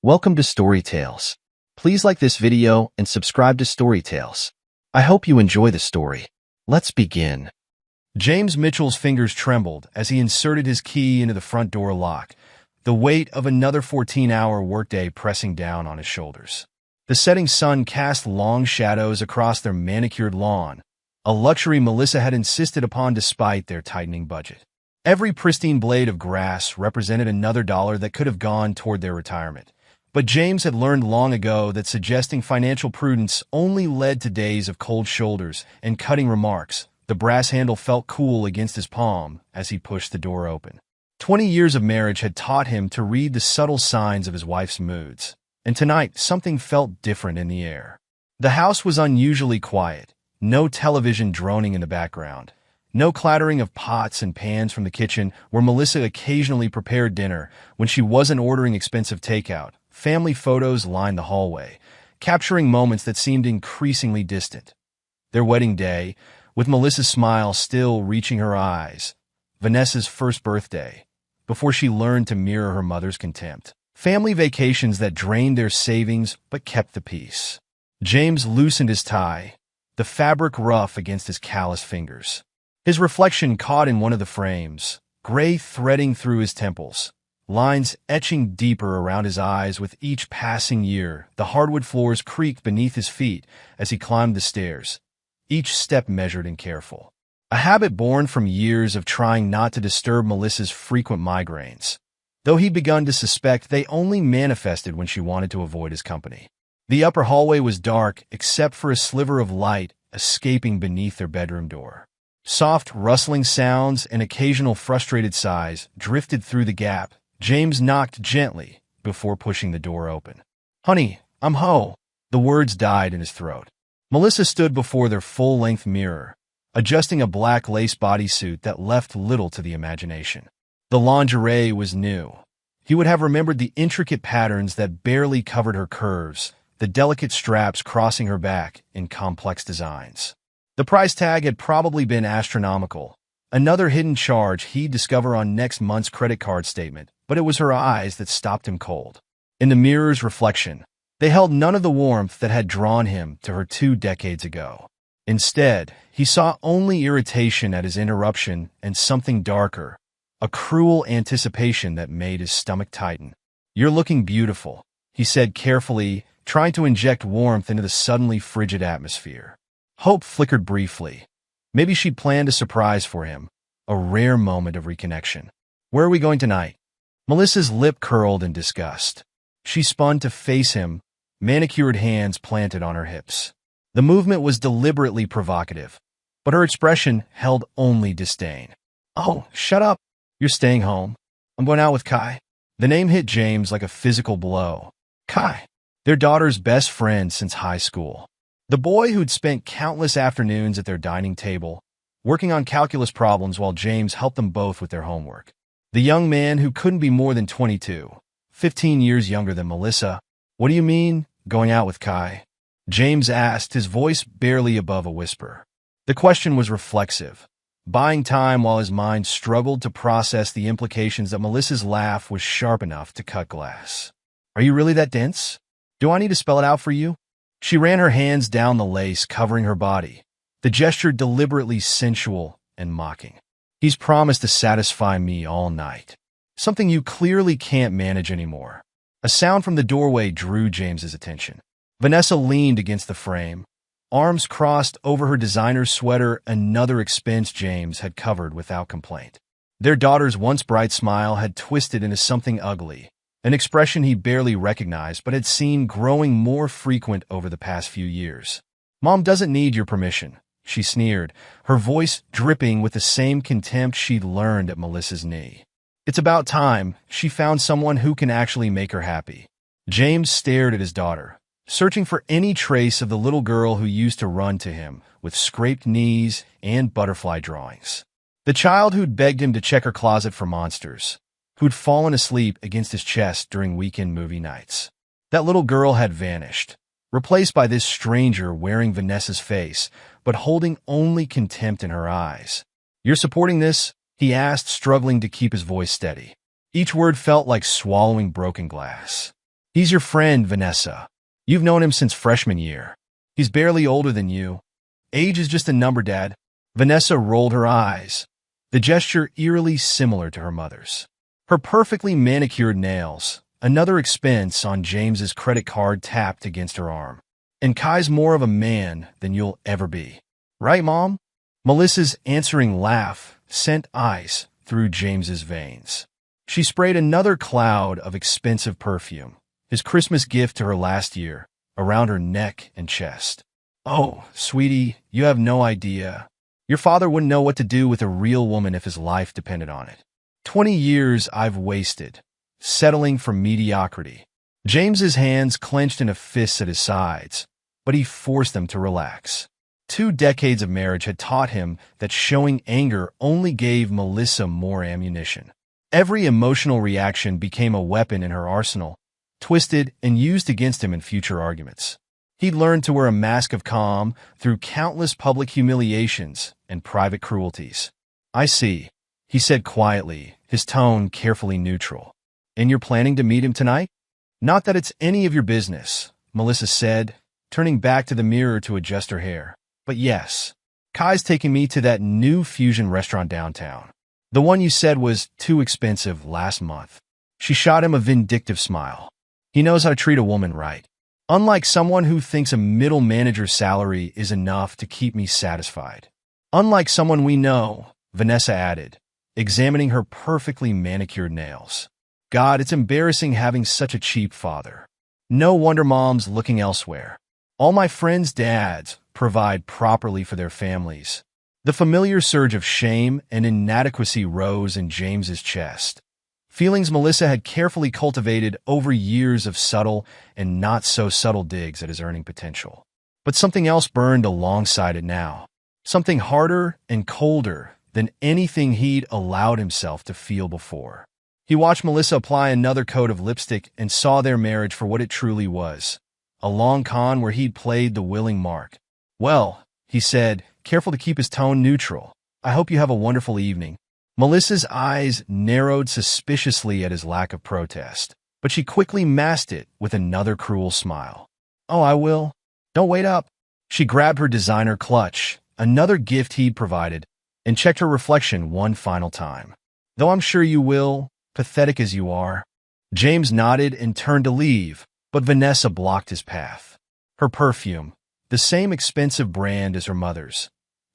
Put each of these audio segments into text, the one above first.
Welcome to Storytales. Please like this video and subscribe to Storytales. I hope you enjoy the story. Let's begin. James Mitchell's fingers trembled as he inserted his key into the front door lock, the weight of another 14-hour workday pressing down on his shoulders. The setting sun cast long shadows across their manicured lawn, a luxury Melissa had insisted upon despite their tightening budget. Every pristine blade of grass represented another dollar that could have gone toward their retirement. But James had learned long ago that suggesting financial prudence only led to days of cold shoulders and cutting remarks. The brass handle felt cool against his palm as he pushed the door open. 20 years of marriage had taught him to read the subtle signs of his wife's moods, and tonight something felt different in the air. The house was unusually quiet, no television droning in the background, no clattering of pots and pans from the kitchen where Melissa occasionally prepared dinner when she wasn't ordering expensive takeout. Family photos lined the hallway, capturing moments that seemed increasingly distant. Their wedding day, with Melissa's smile still reaching her eyes. Vanessa's first birthday, before she learned to mirror her mother's contempt. Family vacations that drained their savings but kept the peace. James loosened his tie, the fabric rough against his callous fingers. His reflection caught in one of the frames, gray threading through his temples. Lines etching deeper around his eyes with each passing year. The hardwood floors creaked beneath his feet as he climbed the stairs, each step measured and careful. A habit born from years of trying not to disturb Melissa's frequent migraines, though he'd begun to suspect they only manifested when she wanted to avoid his company. The upper hallway was dark except for a sliver of light escaping beneath their bedroom door. Soft, rustling sounds and occasional frustrated sighs drifted through the gap. James knocked gently before pushing the door open. "Honey, I'm home." The words died in his throat. Melissa stood before their full-length mirror, adjusting a black lace bodysuit that left little to the imagination. The lingerie was new. He would have remembered the intricate patterns that barely covered her curves, the delicate straps crossing her back in complex designs. The price tag had probably been astronomical, another hidden charge he'd discover on next month's credit card statement. But it was her eyes that stopped him cold. In the mirror's reflection, they held none of the warmth that had drawn him to her 2 decades ago. Instead, he saw only irritation at his interruption and something darker, a cruel anticipation that made his stomach tighten. "You're looking beautiful," he said carefully, trying to inject warmth into the suddenly frigid atmosphere. Hope flickered briefly. Maybe she'd planned a surprise for him, a rare moment of reconnection. "Where are we going tonight?" Melissa's lip curled in disgust. She spun to face him, manicured hands planted on her hips. The movement was deliberately provocative, but her expression held only disdain. "Oh, shut up. You're staying home. I'm going out with Kai." The name hit James like a physical blow. Kai, their daughter's best friend since high school. The boy who'd spent countless afternoons at their dining table, working on calculus problems while James helped them both with their homework. The young man who couldn't be more than 22, 15 years younger than Melissa. "What do you mean, going out with Kai?" James asked, his voice barely above a whisper. The question was reflexive, buying time while his mind struggled to process the implications that Melissa's laugh was sharp enough to cut glass. "Are you really that dense? Do I need to spell it out for you?" She ran her hands down the lace covering her body, the gesture deliberately sensual and mocking. "He's promised to satisfy me all night. Something you clearly can't manage anymore." A sound from the doorway drew James's attention. Vanessa leaned against the frame, arms crossed over her designer sweater, another expense James had covered without complaint. Their daughter's once bright smile had twisted into something ugly, an expression he barely recognized but had seen growing more frequent over the past few years. "Mom doesn't need your permission," she sneered, her voice dripping with the same contempt she'd learned at Melissa's knee. "It's about time she found someone who can actually make her happy." James stared at his daughter, searching for any trace of the little girl who used to run to him with scraped knees and butterfly drawings. The child who'd begged him to check her closet for monsters, who'd fallen asleep against his chest during weekend movie nights. That little girl had vanished, replaced by this stranger wearing Vanessa's face, but holding only contempt in her eyes. "You're supporting this?" he asked, struggling to keep his voice steady. Each word felt like swallowing broken glass. He's your friend, Vanessa. You've known him since freshman year. He's barely older than you. Age is just a number, Dad. Vanessa rolled her eyes, the gesture eerily similar to her mother's. Her perfectly manicured nails, another expense on James's credit card, tapped against her arm. And Kai's more of a man than you'll ever be. Right, Mom? Melissa's answering laugh sent ice through James's veins. She sprayed another cloud of expensive perfume, his Christmas gift to her last year, around her neck and chest. Oh, sweetie, you have no idea. Your father wouldn't know what to do with a real woman if his life depended on it. 20 years I've wasted, settling for mediocrity. James's hands clenched in a fist at his sides, but he forced them to relax. 2 decades of marriage had taught him that showing anger only gave Melissa more ammunition. Every emotional reaction became a weapon in her arsenal, twisted and used against him in future arguments. He'd learned to wear a mask of calm through countless public humiliations and private cruelties. I see, he said quietly, his tone carefully neutral. And you're planning to meet him tonight? Not that it's any of your business, Melissa said, turning back to the mirror to adjust her hair. But yes, Kai's taking me to that new fusion restaurant downtown. The one you said was too expensive last month. She shot him a vindictive smile. He knows how to treat a woman right. Unlike someone who thinks a middle manager's salary is enough to keep me satisfied. Unlike someone we know, Vanessa added, examining her perfectly manicured nails. God, it's embarrassing having such a cheap father. No wonder Mom's looking elsewhere. All my friends' dads provide properly for their families. The familiar surge of shame and inadequacy rose in James's chest. Feelings Melissa had carefully cultivated over years of subtle and not-so-subtle digs at his earning potential. But something else burned alongside it now. Something harder and colder than anything he'd allowed himself to feel before. He watched Melissa apply another coat of lipstick and saw their marriage for what it truly was. A long con where he'd played the willing mark. Well, he said, careful to keep his tone neutral. I hope you have a wonderful evening. Melissa's eyes narrowed suspiciously at his lack of protest, but she quickly masked it with another cruel smile. Oh, I will. Don't wait up. She grabbed her designer clutch, another gift he'd provided, and checked her reflection one final time. Though I'm sure you will, pathetic as you are. James nodded and turned to leave, but Vanessa blocked his path. Her perfume, the same expensive brand as her mother's,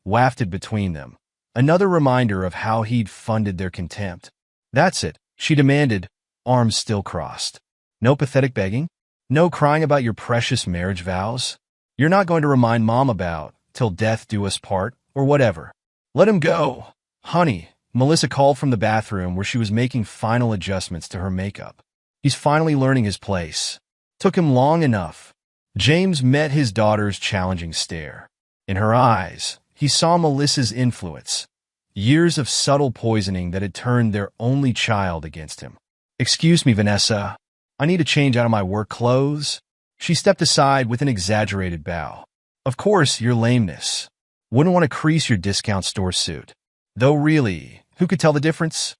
wafted between them, another reminder of how he'd funded their contempt. That's it, she demanded, arms still crossed. No pathetic begging? No crying about your precious marriage vows? You're not going to remind Mom about, till death do us part, or whatever. Let him go. Honey, Melissa called from the bathroom where she was making final adjustments to her makeup. He's finally learning his place. Took him long enough. James met his daughter's challenging stare. In her eyes, he saw Melissa's influence. Years of subtle poisoning that had turned their only child against him. Excuse me, Vanessa. I need to change out of my work clothes. She stepped aside with an exaggerated bow. Of course, your lameness. Wouldn't want to crease your discount store suit. Though really, who could tell the difference?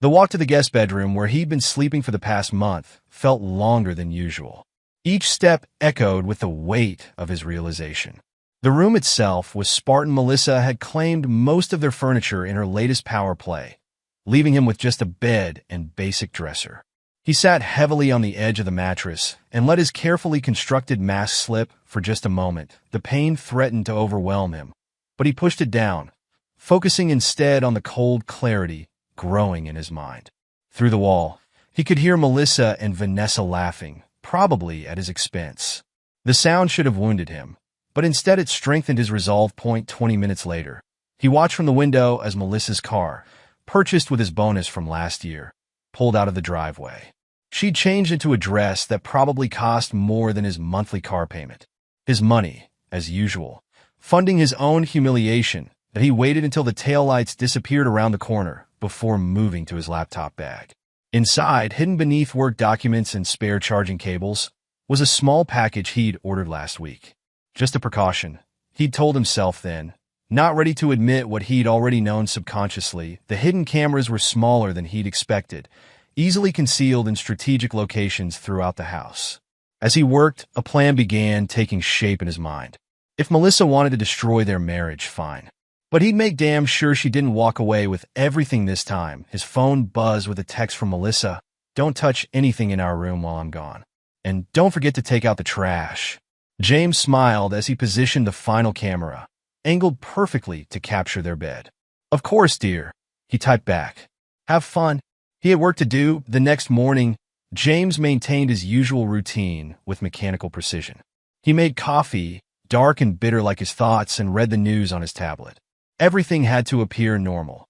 The walk to the guest bedroom where he'd been sleeping for the past month felt longer than usual. Each step echoed with the weight of his realization. The room itself was Spartan. Melissa had claimed most of their furniture in her latest power play, leaving him with just a bed and basic dresser. He sat heavily on the edge of the mattress and let his carefully constructed mask slip for just a moment. The pain threatened to overwhelm him, but he pushed it down, focusing instead on the cold clarity growing in his mind. Through the wall, he could hear Melissa and Vanessa laughing, probably at his expense. The sound should have wounded him, but instead it strengthened his resolve. 20 minutes later, he watched from the window as Melissa's car, purchased with his bonus from last year, pulled out of the driveway. She'd changed into a dress that probably cost more than his monthly car payment. His money, as usual, funding his own humiliation, that he waited until the taillights disappeared around the corner before moving to his laptop bag. Inside, hidden beneath work documents and spare charging cables, was a small package he'd ordered last week. Just a precaution, he'd told himself then, not ready to admit what he'd already known subconsciously. The hidden cameras were smaller than he'd expected, easily concealed in strategic locations throughout the house. As he worked, a plan began taking shape in his mind. If Melissa wanted to destroy their marriage, fine. But he'd make damn sure she didn't walk away with everything this time. His phone buzzed with a text from Melissa. "Don't touch anything in our room while I'm gone. And don't forget to take out the trash." James smiled as he positioned the final camera, angled perfectly to capture their bed. "Of course, dear," he typed back. "Have fun." He had work to do. The next morning, James maintained his usual routine with mechanical precision. He made coffee, dark and bitter like his thoughts, and read the news on his tablet. Everything had to appear normal.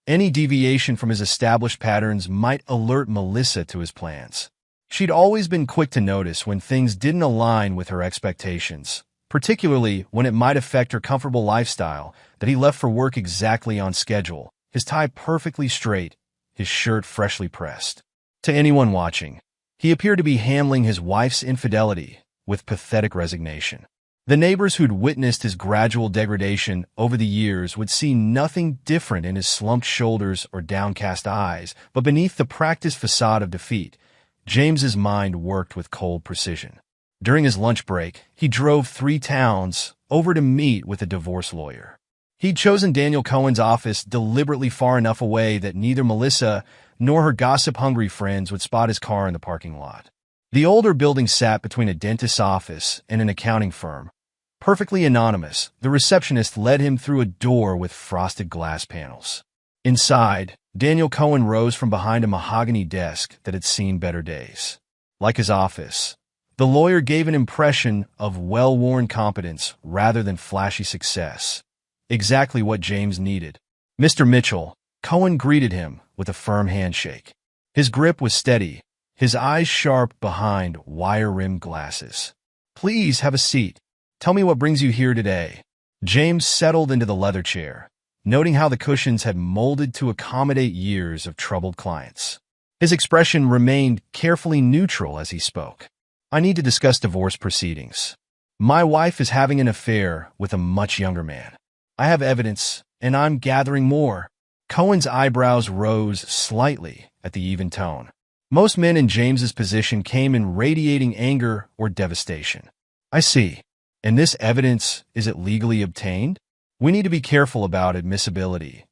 Any deviation from his established patterns might alert Melissa to his plans. She'd always been quick to notice when things didn't align with her expectations, particularly when it might affect her comfortable lifestyle. That he left for work exactly on schedule, his tie perfectly straight, his shirt freshly pressed. To anyone watching, he appeared to be handling his wife's infidelity with pathetic resignation. The neighbors who'd witnessed his gradual degradation over the years would see nothing different in his slumped shoulders or downcast eyes, but beneath the practiced facade of defeat, James's mind worked with cold precision. During his lunch break, he drove 3 towns over to meet with a divorce lawyer. He'd chosen Daniel Cohen's office deliberately far enough away that neither Melissa nor her gossip-hungry friends would spot his car in the parking lot. The older building sat between a dentist's office and an accounting firm. Perfectly anonymous, the receptionist led him through a door with frosted glass panels. Inside, Daniel Cohen rose from behind a mahogany desk that had seen better days. Like his office, the lawyer gave an impression of well-worn competence rather than flashy success. Exactly what James needed. "Mr. Mitchell," Cohen greeted him with a firm handshake. His grip was steady, his eyes sharp behind wire-rimmed glasses. "Please have a seat. Tell me what brings you here today." James settled into the leather chair, noting how the cushions had molded to accommodate years of troubled clients. His expression remained carefully neutral as he spoke. "I need to discuss divorce proceedings. My wife is having an affair with a much younger man. I have evidence, and I'm gathering more." Cohen's eyebrows rose slightly at the even tone. Most men in James's position came in radiating anger or devastation. "I see. And this evidence, is it legally obtained?" "We need to be careful about admissibility.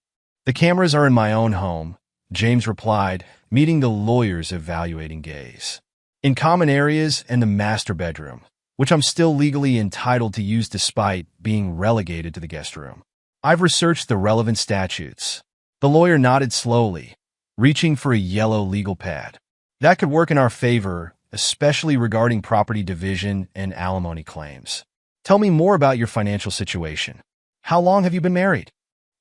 The cameras are in my own home," James replied, meeting the lawyer's evaluating gaze. "In common areas and the master bedroom, which I'm still legally entitled to use despite being relegated to the guest room. I've researched the relevant statutes." The lawyer nodded slowly, reaching for a yellow legal pad. "That could work in our favor, especially regarding property division and alimony claims. Tell me more about your financial situation. How long have you been married?"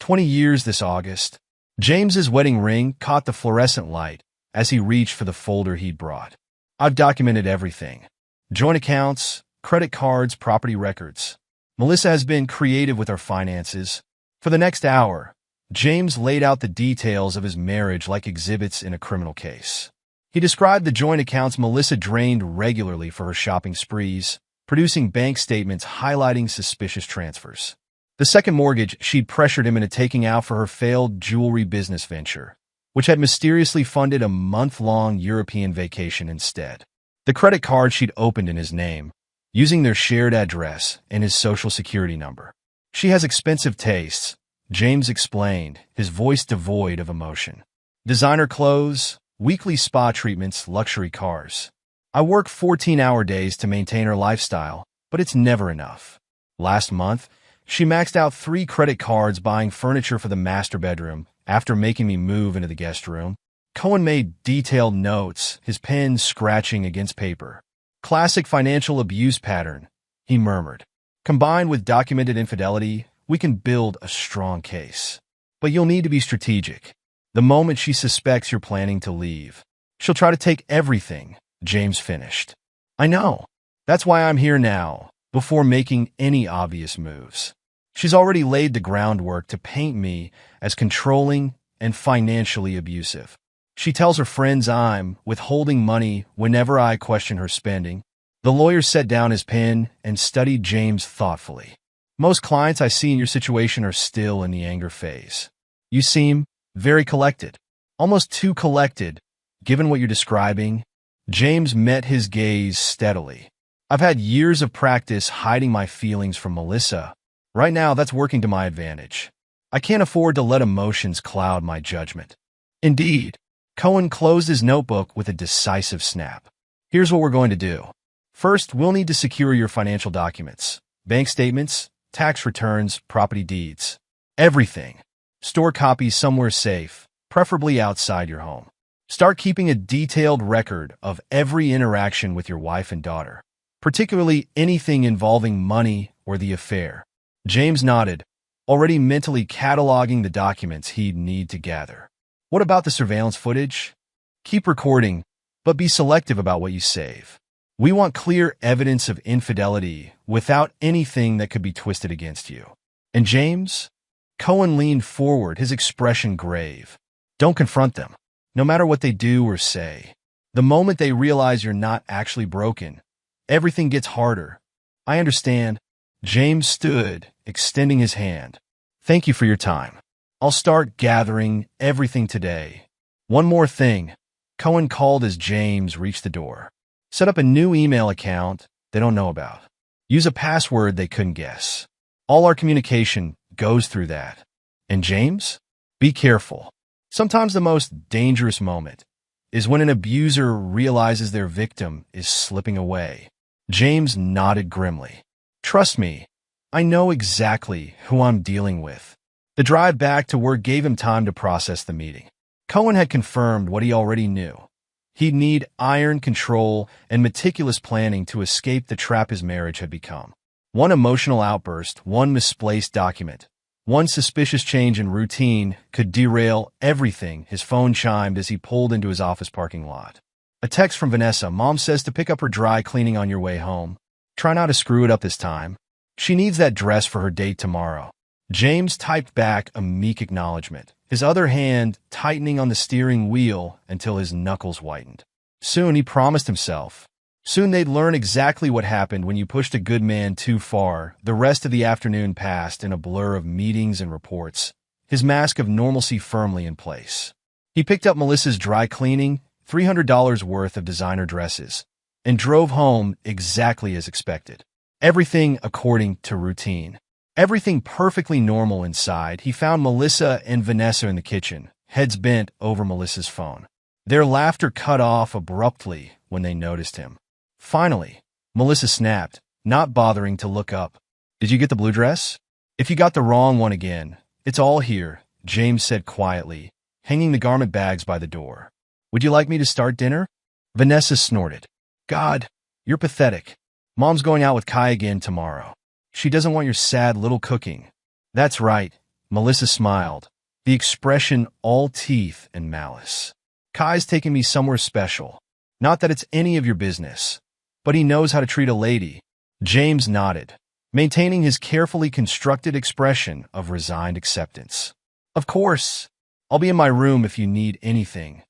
20 years this August." James's wedding ring caught the fluorescent light as he reached for the folder he'd brought. "I've documented everything. Joint accounts, credit cards, property records. Melissa has been creative with our finances." For the next hour, James laid out the details of his marriage like exhibits in a criminal case. He described the joint accounts Melissa drained regularly for her shopping sprees, producing bank statements highlighting suspicious transfers. The second mortgage she'd pressured him into taking out for her failed jewelry business venture, which had mysteriously funded a month-long European vacation instead. The credit card she'd opened in his name, using their shared address and his social security number. "She has expensive tastes," James explained, his voice devoid of emotion. "Designer clothes, weekly spa treatments, luxury cars. I work 14-hour days to maintain her lifestyle, but it's never enough. Last month, she maxed out 3 credit cards buying furniture for the master bedroom after making me move into the guest room." Cohen made detailed notes, his pen scratching against paper. "Classic financial abuse pattern," he murmured. "Combined with documented infidelity, we can build a strong case. But you'll need to be strategic. The moment she suspects you're planning to leave, she'll try to take everything," James finished. "I know. That's why I'm here now, before making any obvious moves. She's already laid the groundwork to paint me as controlling and financially abusive. She tells her friends I'm withholding money whenever I question her spending." The lawyer set down his pen and studied James thoughtfully. "Most clients I see in your situation are still in the anger phase. You seem very collected, almost too collected, given what you're describing, James met his gaze steadily. I've had years of practice hiding my feelings from Melissa. Right now, that's working to my advantage. I can't afford to let emotions cloud my judgment. Indeed, Cohen closed his notebook with a decisive snap. Here's what we're going to do. First, we'll need to secure your financial documents. Bank statements, tax returns, property deeds. Everything. Store copies somewhere safe, preferably outside your home. Start keeping a detailed record of every interaction with your wife and daughter, particularly anything involving money or the affair. James nodded, already mentally cataloging the documents he'd need to gather. What about the surveillance footage? Keep recording, but be selective about what you save. We want clear evidence of infidelity without anything that could be twisted against you. And James? Cohen leaned forward, his expression grave. Don't confront them, no matter what they do or say. The moment they realize you're not actually broken, everything gets harder. I understand. James stood, extending his hand. Thank you for your time. I'll start gathering everything today. One more thing. Cohen called as James reached the door. Set up a new email account they don't know about. Use a password they couldn't guess. All our communication goes through that. And James? Be careful. Sometimes the most dangerous moment is when an abuser realizes their victim is slipping away. James nodded grimly. Trust me, I know exactly who I'm dealing with. The drive back to work gave him time to process the meeting. Cohen had confirmed what he already knew. He'd need iron control and meticulous planning to escape the trap his marriage had become. One emotional outburst, one misplaced document, one suspicious change in routine could derail everything. His phone chimed as he pulled into his office parking lot. A text from Vanessa. Mom says to pick up her dry cleaning on your way home. Try not to screw it up this time. She needs that dress for her date tomorrow. James typed back a meek acknowledgement, his other hand tightening on the steering wheel until his knuckles whitened. Soon, he promised himself. Soon they'd learn exactly what happened when you pushed a good man too far. The rest of the afternoon passed in a blur of meetings and reports, his mask of normalcy firmly in place. He picked up Melissa's dry cleaning, $300 worth of designer dresses, and drove home exactly as expected. Everything according to routine. Everything perfectly normal inside. He found Melissa and Vanessa in the kitchen, heads bent over Melissa's phone. Their laughter cut off abruptly when they noticed him. Finally, Melissa snapped, not bothering to look up. Did you get the blue dress? If you got the wrong one again, it's all here, James said quietly, hanging the garment bags by the door. Would you like me to start dinner? Vanessa snorted. God, you're pathetic. Mom's going out with Kai again tomorrow. She doesn't want your sad little cooking. That's right, Melissa smiled, the expression all teeth and malice. Kai's taking me somewhere special. Not that it's any of your business, but he knows how to treat a lady. James nodded, maintaining his carefully constructed expression of resigned acceptance. Of course, I'll be in my room if you need anything.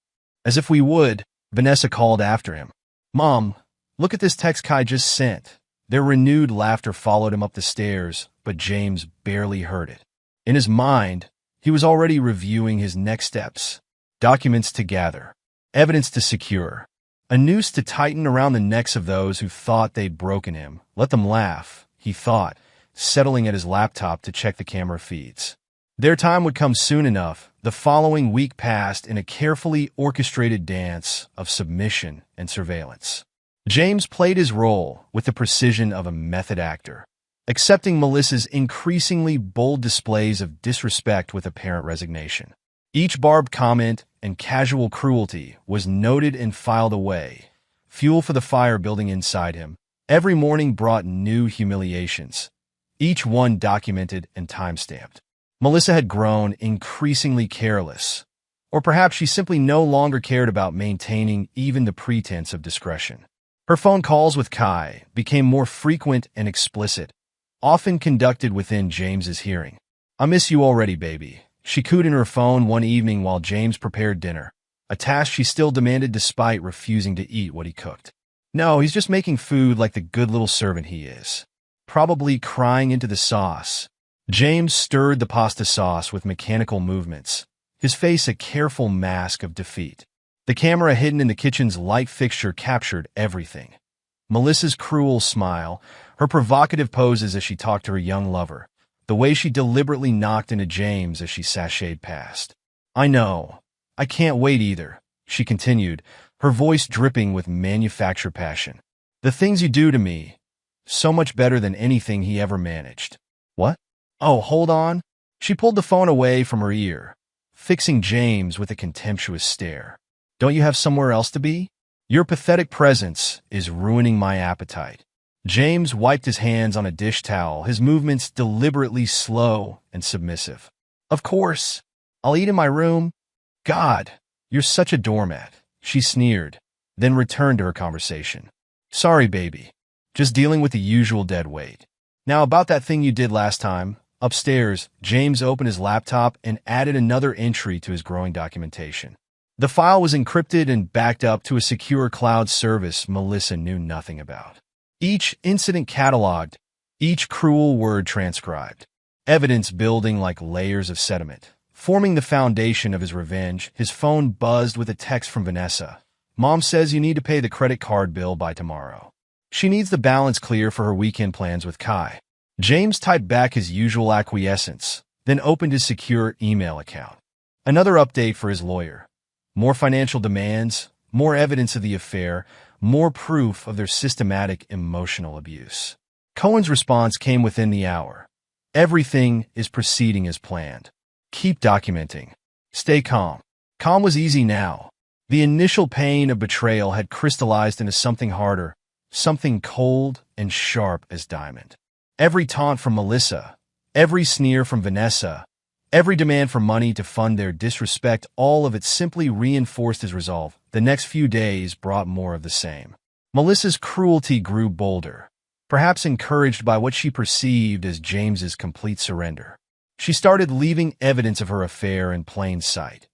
As if we would, Vanessa called after him. Mom, look at this text Kai just sent. Their renewed laughter followed him up the stairs, but James barely heard it. In his mind, he was already reviewing his next steps. Documents to gather, evidence to secure, a noose to tighten around the necks of those who thought they'd broken him. Let them laugh, he thought, settling at his laptop to check the camera feeds. Their time would come soon enough. The following week passed in a carefully orchestrated dance of submission and surveillance. James played his role with the precision of a method actor, accepting Melissa's increasingly bold displays of disrespect with apparent resignation. Each barbed comment and casual cruelty was noted and filed away, fuel for the fire building inside him. Every morning brought new humiliations, each one documented and time-stamped. Melissa had grown increasingly careless, or perhaps she simply no longer cared about maintaining even the pretense of discretion. Her phone calls with Kai became more frequent and explicit, often conducted within James's hearing. I miss you already, baby. She cooed in her phone one evening while James prepared dinner, a task she still demanded despite refusing to eat what he cooked. No, he's just making food like the good little servant he is. Probably crying into the sauce. James stirred the pasta sauce with mechanical movements, his face a careful mask of defeat. The camera hidden in the kitchen's light fixture captured everything. Melissa's cruel smile, her provocative poses as she talked to her young lover, the way she deliberately knocked into James as she sashayed past. "I know. I can't wait either," she continued, her voice dripping with manufactured passion. "The things you do to me, so much better than anything he ever managed." "What? Oh, hold on." She pulled the phone away from her ear, fixing James with a contemptuous stare. "Don't you have somewhere else to be? Your pathetic presence is ruining my appetite." James wiped his hands on a dish towel, his movements deliberately slow and submissive. "Of course. I'll eat in my room." "God, you're such a doormat," she sneered, then returned to her conversation. "Sorry, baby. Just dealing with the usual dead weight. Now about that thing you did last time." Upstairs, James opened his laptop and added another entry to his growing documentation. The file was encrypted and backed up to a secure cloud service Melissa knew nothing about. Each incident cataloged, each cruel word transcribed. Evidence building like layers of sediment. Forming the foundation of his revenge, his phone buzzed with a text from Vanessa. "Mom says you need to pay the credit card bill by tomorrow. She needs the balance clear for her weekend plans with Kai." James typed back his usual acquiescence, then opened his secure email account. Another update for his lawyer. More financial demands, more evidence of the affair, more proof of their systematic emotional abuse. Cohen's response came within the hour. "Everything is proceeding as planned. Keep documenting. Stay calm." Calm was easy now. The initial pain of betrayal had crystallized into something harder, something cold and sharp as diamond. Every taunt from Melissa, every sneer from Vanessa, every demand for money to fund their disrespect, all of it simply reinforced his resolve. The next few days brought more of the same. Melissa's cruelty grew bolder, perhaps encouraged by what she perceived as James's complete surrender. She started leaving evidence of her affair in plain sight.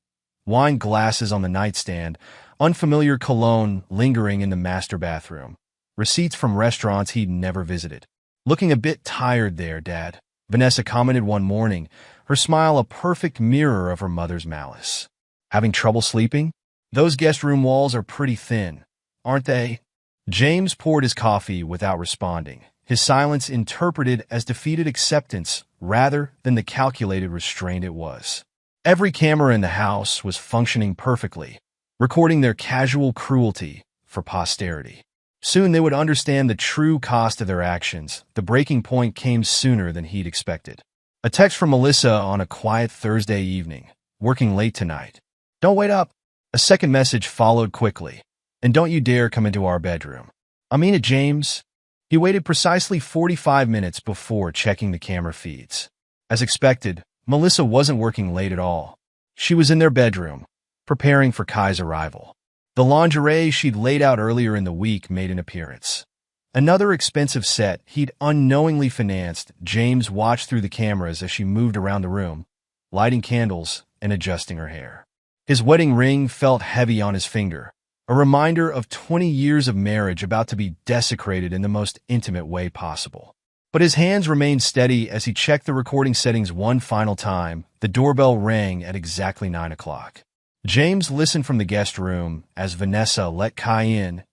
Wine glasses on the nightstand, unfamiliar cologne lingering in the master bathroom, receipts from restaurants he'd never visited. "Looking a bit tired there, Dad," Vanessa commented one morning, her smile a perfect mirror of her mother's malice. "Having trouble sleeping? Those guest room walls are pretty thin, aren't they?" James poured his coffee without responding, his silence interpreted as defeated acceptance rather than the calculated restraint it was. Every camera in the house was functioning perfectly, recording their casual cruelty for posterity. Soon they would understand the true cost of their actions. The breaking point came sooner than he'd expected. A text from Melissa on a quiet Thursday evening. "Working late tonight. Don't wait up." A second message followed quickly. "And don't you dare come into our bedroom." "I mean it, James." He waited precisely 45 minutes before checking the camera feeds. As expected, Melissa wasn't working late at all. She was in their bedroom, preparing for Kai's arrival. The lingerie she'd laid out earlier in the week made an appearance. Another expensive set he'd unknowingly financed. James watched through the cameras as she moved around the room, lighting candles and adjusting her hair. His wedding ring felt heavy on his finger, a reminder of 20 years of marriage about to be desecrated in the most intimate way possible. But his hands remained steady as he checked the recording settings one final time. The doorbell rang at exactly 9 o'clock. James listened from the guest room as Vanessa let Kai in,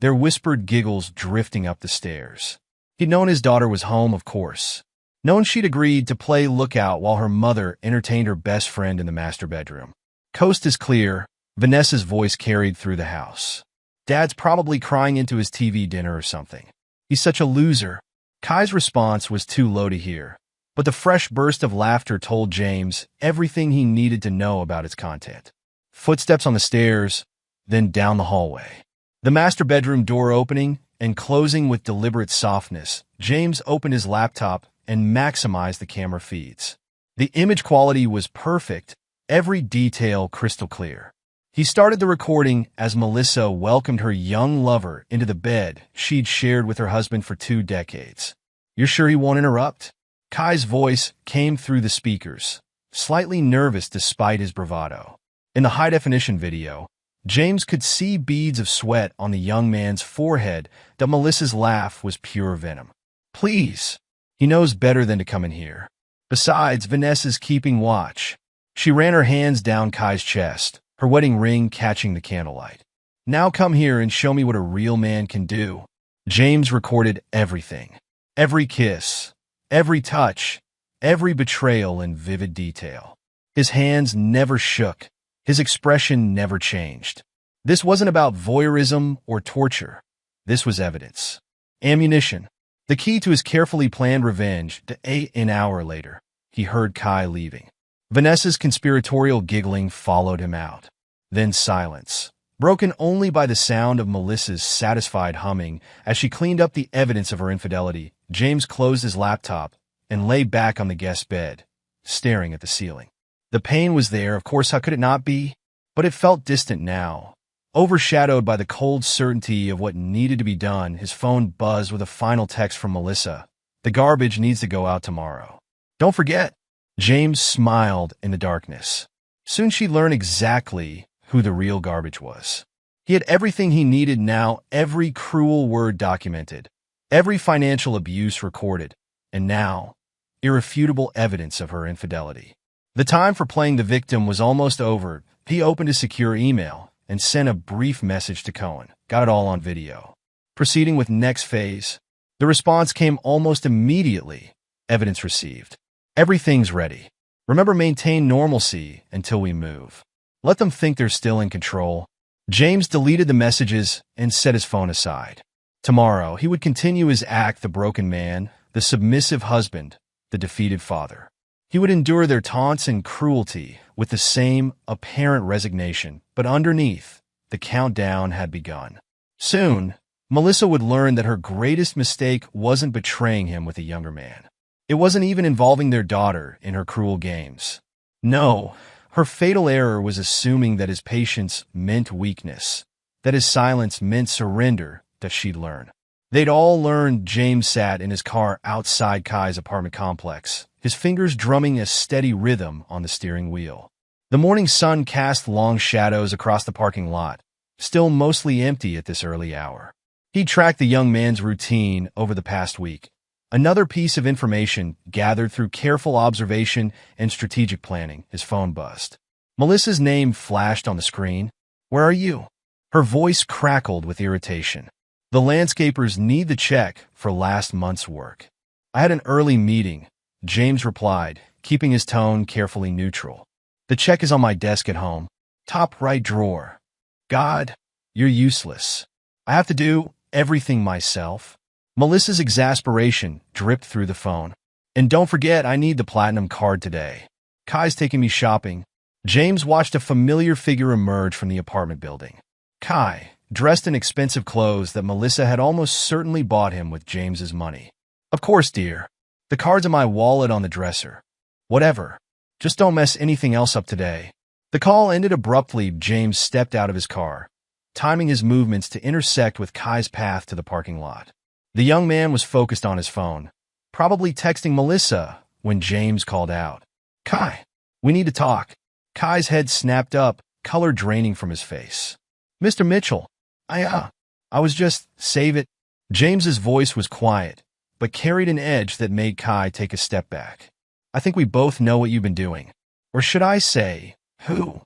their whispered giggles drifting up the stairs. He'd known his daughter was home, of course. Known she'd agreed to play lookout while her mother entertained her best friend in the master bedroom. "Coast is clear," Vanessa's voice carried through the house. "Dad's probably crying into his TV dinner or something. He's such a loser." Kai's response was too low to hear, but the fresh burst of laughter told James everything he needed to know about its content. Footsteps on the stairs, then down the hallway. The master bedroom door opening and closing with deliberate softness. James opened his laptop and maximized the camera feeds. The image quality was perfect, every detail crystal clear. He started the recording as Melissa welcomed her young lover into the bed she'd shared with her husband for 2 decades. "You're sure he won't interrupt?" Kai's voice came through the speakers, slightly nervous despite his bravado. In the high-definition video, James could see beads of sweat on the young man's forehead. That Melissa's laugh was pure venom. "Please. He knows better than to come in here. Besides, Vanessa's keeping watch." She ran her hands down Kai's chest, her wedding ring catching the candlelight. Now come here and show me what a real man can do. James recorded everything. Every kiss, every touch, every betrayal in vivid detail. His hands never shook. His expression never changed. This wasn't about voyeurism or torture. This was evidence. Ammunition. The key to his carefully planned revenge. An hour later, he heard Kai leaving. Vanessa's conspiratorial giggling followed him out. Then silence, broken only by the sound of Melissa's satisfied humming as she cleaned up the evidence of her infidelity. James closed his laptop and lay back on the guest bed, staring at the ceiling. The pain was there, of course, how could it not be? But it felt distant now. Overshadowed by the cold certainty of what needed to be done, his phone buzzed with a final text from Melissa. The garbage needs to go out tomorrow. Don't forget. James smiled in the darkness. Soon she'd learn exactly who the real garbage was. He had everything he needed now, every cruel word documented, every financial abuse recorded, and now, irrefutable evidence of her infidelity. The time for playing the victim was almost over. He opened his secure email and sent a brief message to Cohen. Got it all on video. Proceeding with next phase. The response came almost immediately. Evidence received. Everything's ready. Remember, maintain normalcy until we move. Let them think they're still in control. James deleted the messages and set his phone aside. Tomorrow, he would continue his act, the broken man, the submissive husband, the defeated father. He would endure their taunts and cruelty with the same apparent resignation, but underneath, the countdown had begun. Soon, Melissa would learn that her greatest mistake wasn't betraying him with a younger man. It wasn't even involving their daughter in her cruel games. No, her fatal error was assuming that his patience meant weakness, that his silence meant surrender, that she'd learn. They'd all learned. James sat in his car outside Kai's apartment complex, his fingers drumming a steady rhythm on the steering wheel. The morning sun cast long shadows across the parking lot, still mostly empty at this early hour. He tracked the young man's routine over the past week. Another piece of information gathered through careful observation and strategic planning. His phone buzzed. Melissa's name flashed on the screen. Where are you? Her voice crackled with irritation. The landscapers need the check for last month's work. I had an early meeting, James replied, keeping his tone carefully neutral. The check is on my desk at home. Top right drawer. God, you're useless. I have to do everything myself. Melissa's exasperation dripped through the phone. And don't forget, I need the platinum card today. Kai's taking me shopping. James watched a familiar figure emerge from the apartment building. Kai, dressed in expensive clothes that Melissa had almost certainly bought him with James's money. Of course, dear. The card's in my wallet on the dresser. Whatever. Just don't mess anything else up today. The call ended abruptly. James stepped out of his car, timing his movements to intersect with Kai's path to the parking lot. The young man was focused on his phone, probably texting Melissa, when James called out. Kai, we need to talk. Kai's head snapped up, color draining from his face. Mr. Mitchell, I was just, save it. James's voice was quiet, but carried an edge that made Kai take a step back. I think we both know what you've been doing. Or should I say, who?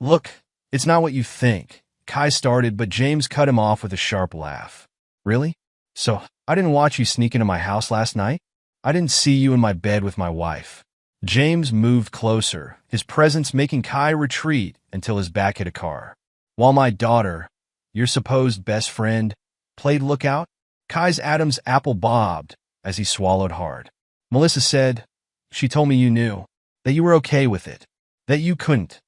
Look, it's not what you think. Kai started, but James cut him off with a sharp laugh. Really? So, I didn't watch you sneak into my house last night? I didn't see you in my bed with my wife. James moved closer, his presence making Kai retreat until his back hit a car. While my daughter, your supposed best friend, played lookout, Kai's Adam's apple bobbed as he swallowed hard. Melissa said, she told me you knew, that you were okay with it, that you couldn't,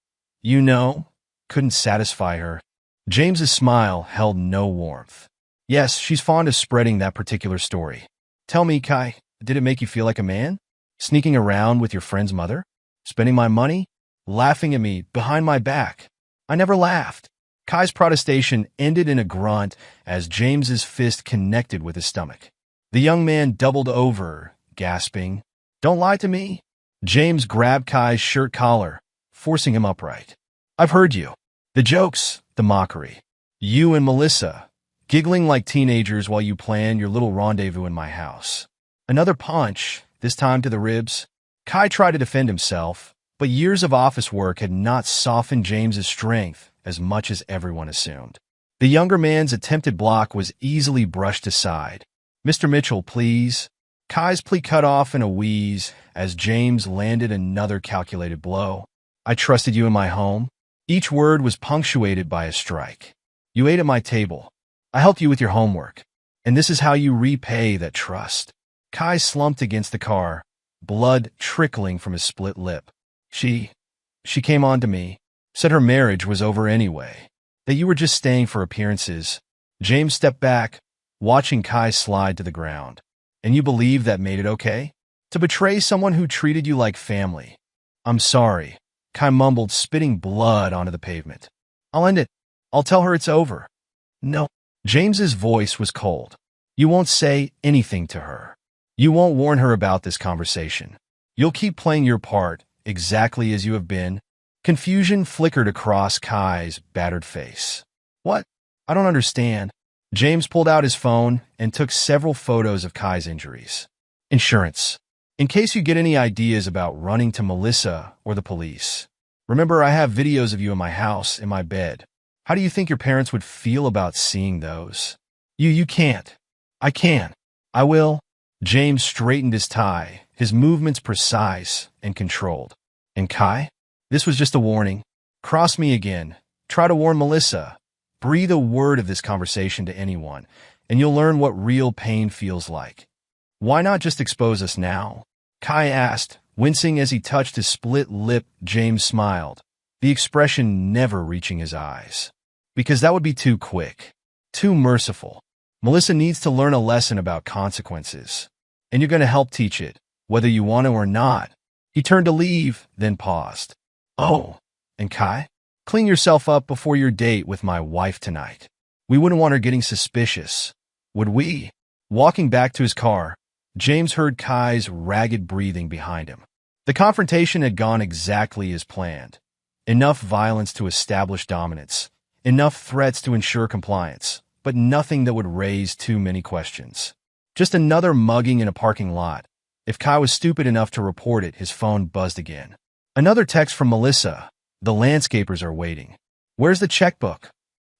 couldn't satisfy her. James's smile held no warmth. Yes, she's fond of spreading that particular story. Tell me, Kai, did it make you feel like a man? Sneaking around with your friend's mother? Spending my money? Laughing at me behind my back? I never laughed. Kai's protestation ended in a grunt as James's fist connected with his stomach. The young man doubled over, gasping, Don't lie to me. James grabbed Kai's shirt collar, forcing him upright. I've heard you. The jokes, the mockery. You and Melissa, giggling like teenagers while you plan your little rendezvous in my house. Another punch, this time to the ribs. Kai tried to defend himself, But years of office work had not softened James's strength as much as everyone assumed. The younger man's attempted block was easily brushed aside. "Mr. Mitchell, please." Kai's plea cut off in a wheeze as James landed another calculated blow. "I trusted you in my home." Each word was punctuated by a strike. "You ate at my table. I helped you with your homework. And this is how you repay that trust." Kai slumped against the car, blood trickling from his split lip. She came on to me, said her marriage was over anyway, that you were just staying for appearances." James stepped back, watching Kai slide to the ground. "And you believe that made it okay? To betray someone who treated you like family?" "I'm sorry," Kai mumbled, spitting blood onto the pavement. "I'll end it. I'll tell her it's over." "No." James's voice was cold. "You won't say anything to her. You won't warn her about this conversation. You'll keep playing your part, exactly as you have been." Confusion flickered across Kai's battered face. "What? I don't understand." James pulled out his phone and took several photos of Kai's injuries. "Insurance. In case you get any ideas about running to Melissa or the police. Remember, I have videos of you in my house, in my bed. How do you think your parents would feel about seeing those?" You can't." "I can. I will." James straightened his tie, his movements precise and controlled. "And Kai? This was just a warning. Cross me again. Try to warn Melissa. Breathe a word of this conversation to anyone, and you'll learn what real pain feels like." "Why not just expose us now?" Kai asked, wincing as he touched his split lip. James smiled, the expression never reaching his eyes. "Because that would be too quick, too merciful. Melissa needs to learn a lesson about consequences, and you're going to help teach it, whether you want to or not." He turned to leave, then paused. "Oh, and Kai? Clean yourself up before your date with my wife tonight. We wouldn't want her getting suspicious, would we?" Walking back to his car, James heard Kai's ragged breathing behind him. The confrontation had gone exactly as planned. Enough violence to establish dominance, enough threats to ensure compliance, but nothing that would raise too many questions. Just another mugging in a parking lot. If Kai was stupid enough to report it, his phone buzzed again. Another text from Melissa. "The landscapers are waiting. Where's the checkbook?"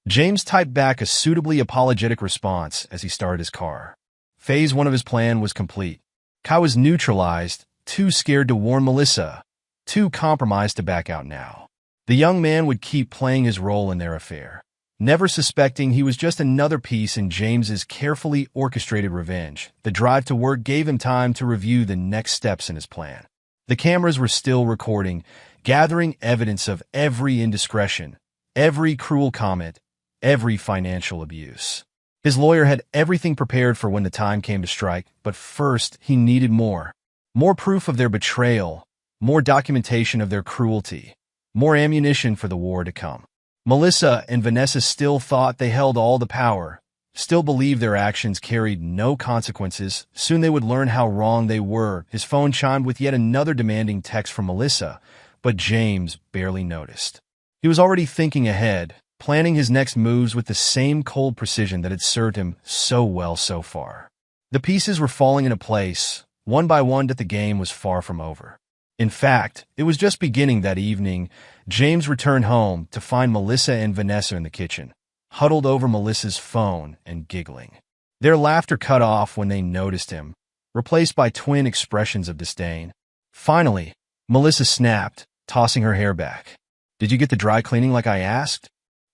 James typed back a suitably apologetic response as he started his car. Phase 1 of his plan was complete. Kai was neutralized, too scared to warn Melissa, too compromised to back out now. The young man would keep playing his role in their affair, never suspecting he was just another piece in James's carefully orchestrated revenge. The drive to work gave him time to review the next steps in his plan. The cameras were still recording, gathering evidence of every indiscretion, every cruel comment, every financial abuse. His lawyer had everything prepared for when the time came to strike, but first he needed more. More proof of their betrayal, more documentation of their cruelty, more ammunition for the war to come. Melissa and Vanessa still thought they held all the power, still believed their actions carried no consequences. Soon they would learn how wrong they were. His phone chimed with yet another demanding text from Melissa, but James barely noticed. He was already thinking ahead, planning his next moves with the same cold precision that had served him so well so far. The pieces were falling into place, one by one, that the game was far from over. In fact, it was just beginning that evening. James returned home to find Melissa and Vanessa in the kitchen, huddled over Melissa's phone and giggling. Their laughter cut off when they noticed him, replaced by twin expressions of disdain. Finally, Melissa snapped, tossing her hair back. "Did you get the dry cleaning like I asked?"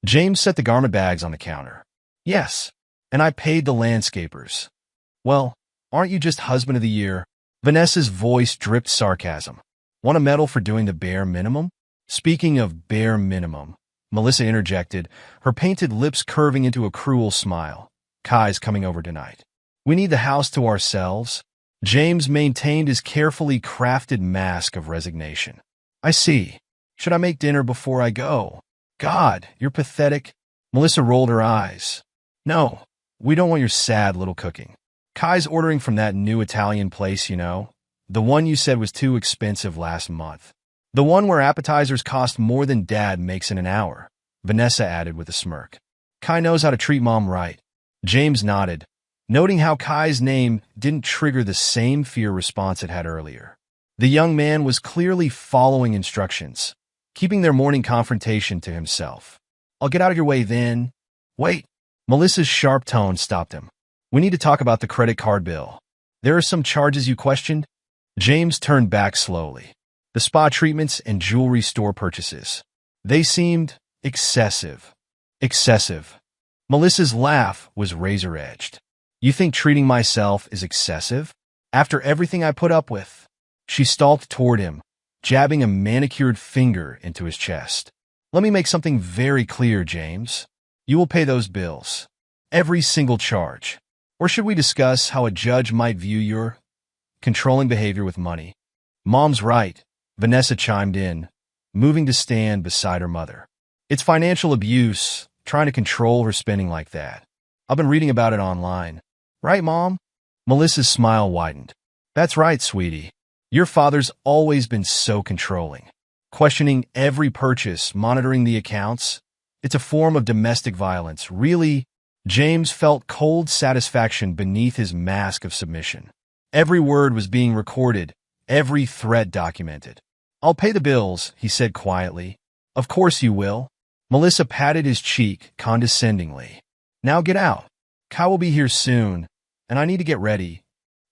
James set the garment bags on the counter. "Yes, and I paid the landscapers." "Well, aren't you just husband of the year?" Vanessa's voice dripped sarcasm. "Want a medal for doing the bare minimum?" "Speaking of bare minimum," Melissa interjected, her painted lips curving into a cruel smile. "Kai's coming over tonight. We need the house to ourselves." James maintained his carefully crafted mask of resignation. "I see. Should I make dinner before I go?" "God, you're pathetic." Melissa rolled her eyes. "No, we don't want your sad little cooking. Kai's ordering from that new Italian place, you know. The one you said was too expensive last month. The one where appetizers cost more than Dad makes in an hour," Vanessa added with a smirk. "Kai knows how to treat Mom right." James nodded, noting how Kai's name didn't trigger the same fear response it had earlier. The young man was clearly following instructions, keeping their morning confrontation to himself. "I'll get out of your way then." "Wait." Melissa's sharp tone stopped him. "We need to talk about the credit card bill. There are some charges you questioned?" James turned back slowly. The spa treatments and jewelry store purchases. They seemed excessive. Excessive. Melissa's laugh was razor-edged. "You think treating myself is excessive? After everything I put up with?" She stalked toward him, jabbing a manicured finger into his chest. "Let me make something very clear, James. You will pay those bills. Every single charge. Or should we discuss how a judge might view your controlling behavior with money?" "Mom's right," Vanessa chimed in, moving to stand beside her mother. "It's financial abuse, trying to control her spending like that. I've been reading about it online." "Right, Mom?" Melissa's smile widened. "That's right, sweetie. Your father's always been so controlling. Questioning every purchase, monitoring the accounts. It's a form of domestic violence, really." James felt cold satisfaction beneath his mask of submission. Every word was being recorded, every threat documented. "I'll pay the bills," he said quietly. "Of course you will." Melissa patted his cheek condescendingly. "Now get out. Kai will be here soon, and I need to get ready."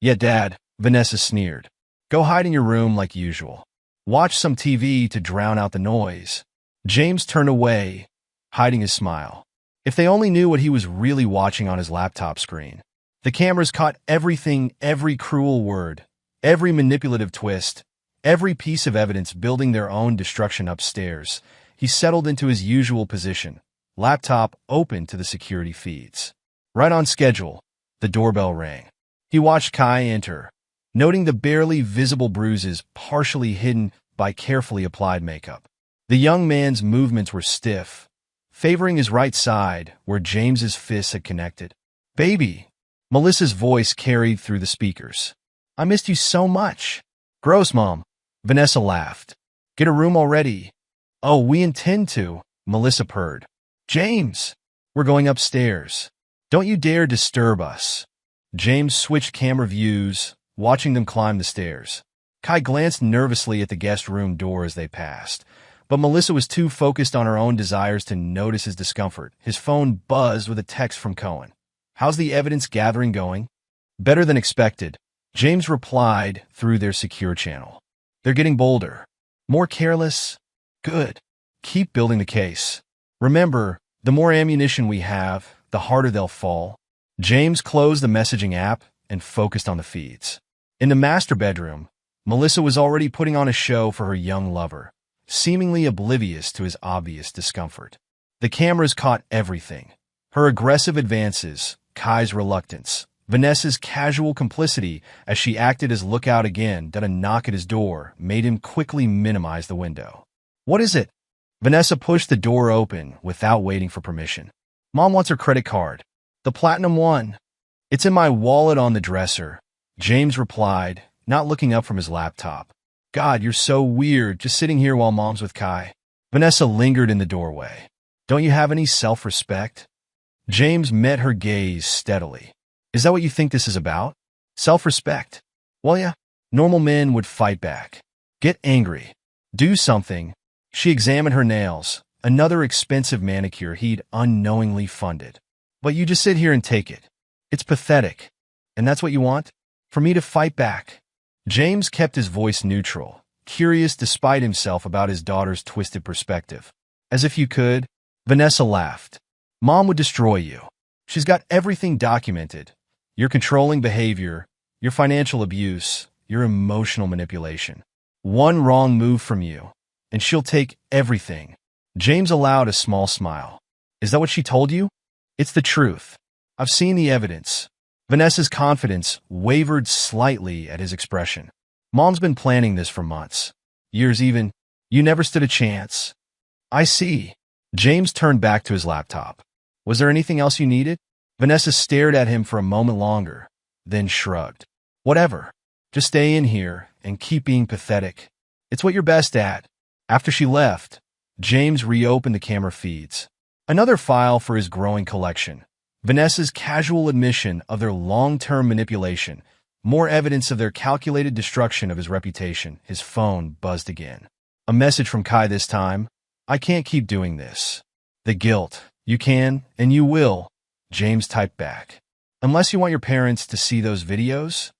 "Yeah, Dad," Vanessa sneered. "Go hide in your room like usual. Watch some TV to drown out the noise." James turned away, hiding his smile. If they only knew what he was really watching on his laptop screen. The cameras caught everything, every cruel word, every manipulative twist, every piece of evidence building their own destruction upstairs. He settled into his usual position, laptop open to the security feeds. Right on schedule, the doorbell rang. He watched Kai enter, noting the barely visible bruises partially hidden by carefully applied makeup. The young man's movements were stiff, favoring his right side where James's fists had connected. "Baby," Melissa's voice carried through the speakers. "I missed you so much." "Gross, Mom." Vanessa laughed. "Get a room already." "Oh, we intend to," Melissa purred. "James, we're going upstairs. Don't you dare disturb us." James switched camera views, watching them climb the stairs. Kai glanced nervously at the guest room door as they passed, but Melissa was too focused on her own desires to notice his discomfort. His phone buzzed with a text from Cohen. "How's the evidence gathering going?" "Better than expected," James replied through their secure channel. "They're getting bolder. More careless. Good. Keep building the case. Remember, the more ammunition we have, the harder they'll fall." James closed the messaging app and focused on the feeds. In the master bedroom, Melissa was already putting on a show for her young lover, seemingly oblivious to his obvious discomfort. The cameras caught everything. Her aggressive advances, Kai's reluctance, Vanessa's casual complicity as she acted as lookout again that a knock at his door made him quickly minimize the window. "What is it?" Vanessa pushed the door open without waiting for permission. "Mom wants her credit card. The platinum one." "It's in my wallet on the dresser," James replied, not looking up from his laptop. "God, you're so weird, just sitting here while Mom's with Kai." Vanessa lingered in the doorway. "Don't you have any self-respect?" James met her gaze steadily. "Is that what you think this is about? Self-respect?" "Well, yeah. Normal men would fight back. Get angry. Do something." She examined her nails, another expensive manicure he'd unknowingly funded. "But you just sit here and take it. It's pathetic. And that's what you want? For me to fight back?" James kept his voice neutral, curious despite himself about his daughter's twisted perspective. "As if you could?" Vanessa laughed. "Mom would destroy you. She's got everything documented. Your controlling behavior, your financial abuse, your emotional manipulation. One wrong move from you, and she'll take everything." James allowed a small smile. "Is that what she told you?" "It's the truth. I've seen the evidence." Vanessa's confidence wavered slightly at his expression. "Mom's been planning this for months. Years even. You never stood a chance." "I see." James turned back to his laptop. "Was there anything else you needed?" Vanessa stared at him for a moment longer, then shrugged. "Whatever. Just stay in here and keep being pathetic. It's what you're best at." After she left, James reopened the camera feeds. Another file for his growing collection. Vanessa's casual admission of their long-term manipulation, More evidence of their calculated destruction of his reputation. His phone buzzed again. A message from Kai this time. I can't keep doing this. The guilt. You can, and you will, James typed back. Unless you want your parents to see those videos?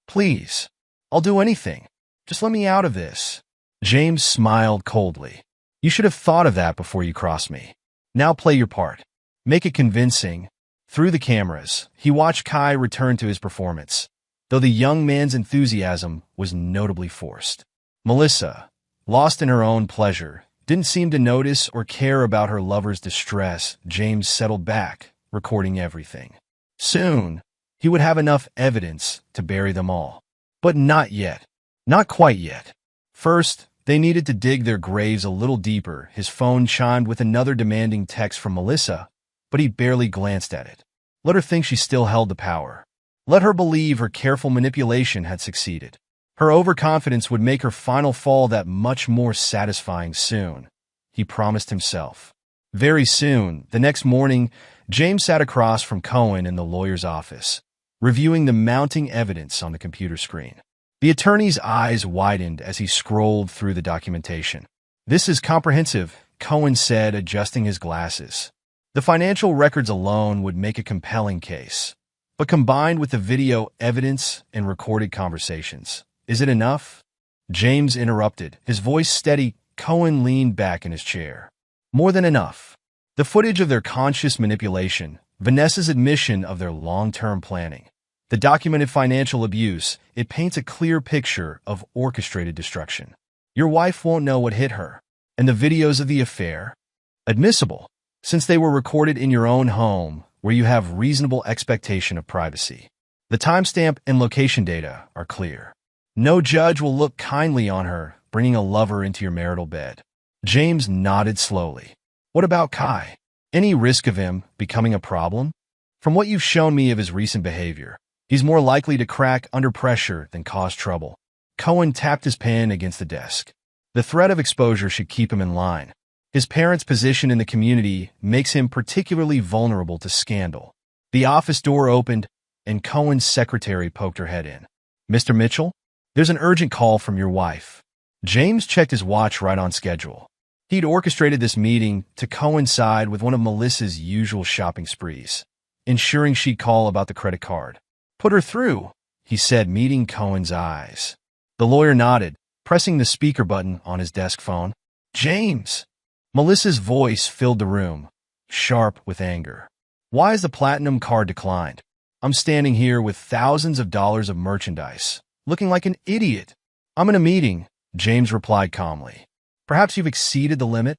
Please. I'll do anything. Just let me out of this. James smiled coldly. You should have thought of that before you crossed me. Now play your part. Make it convincing. Through the cameras, he watched Kai return to his performance, though the young man's enthusiasm was notably forced. Melissa, lost in her own pleasure, didn't seem to notice or care about her lover's distress. James settled back, recording everything. Soon, he would have enough evidence to bury them all. But not yet. Not quite yet. First, they needed to dig their graves a little deeper. His phone chimed with another demanding text from Melissa, but he barely glanced at it. Let her think she still held the power. Let her believe her careful manipulation had succeeded. Her overconfidence would make her final fall that much more satisfying soon, he promised himself. Very soon, the next morning, James sat across from Cohen in the lawyer's office, reviewing the mounting evidence on the computer screen. The attorney's eyes widened as he scrolled through the documentation. This is comprehensive, Cohen said, adjusting his glasses. The financial records alone would make a compelling case. But combined with the video evidence and recorded conversations, is it enough? James interrupted, his voice steady. Cohen leaned back in his chair. More than enough. The footage of their conscious manipulation, Vanessa's admission of their long-term planning, the documented financial abuse, it paints a clear picture of orchestrated destruction. Your wife won't know what hit her. And the videos of the affair? Admissible, since they were recorded in your own home, where you have reasonable expectation of privacy. The timestamp and location data are clear. No judge will look kindly on her bringing a lover into your marital bed. James nodded slowly. What about Kai? Any risk of him becoming a problem? From what you've shown me of his recent behavior, he's more likely to crack under pressure than cause trouble. Cohen tapped his pen against the desk. The threat of exposure should keep him in line. His parents' position in the community makes him particularly vulnerable to scandal. The office door opened, and Cohen's secretary poked her head in. Mr. Mitchell? There's an urgent call from your wife. James checked his watch right on schedule. He'd orchestrated this meeting to coincide with one of Melissa's usual shopping sprees, ensuring she'd call about the credit card. Put her through, he said, meeting Cohen's eyes. The lawyer nodded, pressing the speaker button on his desk phone. James! Melissa's voice filled the room, sharp with anger. Why is the platinum card declined? I'm standing here with thousands of dollars of merchandise, looking like an idiot. I'm in a meeting, James replied calmly. Perhaps you've exceeded the limit?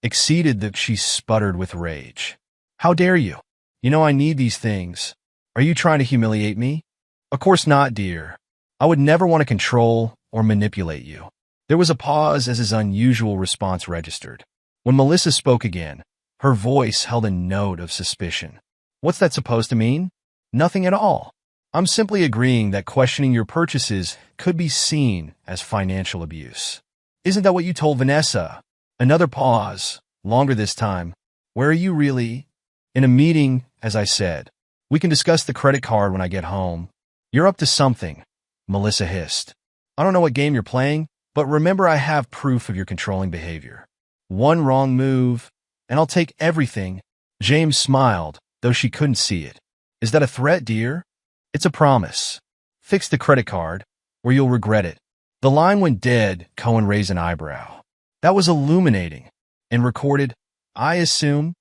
Exceeded that she sputtered with rage. How dare you? You know I need these things. Are you trying to humiliate me? Of course not, dear. I would never want to control or manipulate you. There was a pause as his unusual response registered. When Melissa spoke again, her voice held a note of suspicion. What's that supposed to mean? Nothing at all. I'm simply agreeing that questioning your purchases could be seen as financial abuse. Isn't that what you told Vanessa? Another pause, longer this time. Where are you really? In a meeting, as I said. We can discuss the credit card when I get home. You're up to something, Melissa hissed. I don't know what game you're playing, but remember I have proof of your controlling behavior. One wrong move, and I'll take everything. James smiled, though she couldn't see it. Is that a threat, dear? It's a promise. Fix the credit card, or you'll regret it. The line went dead. Cohen raised an eyebrow. That was illuminating. And recorded, I assume,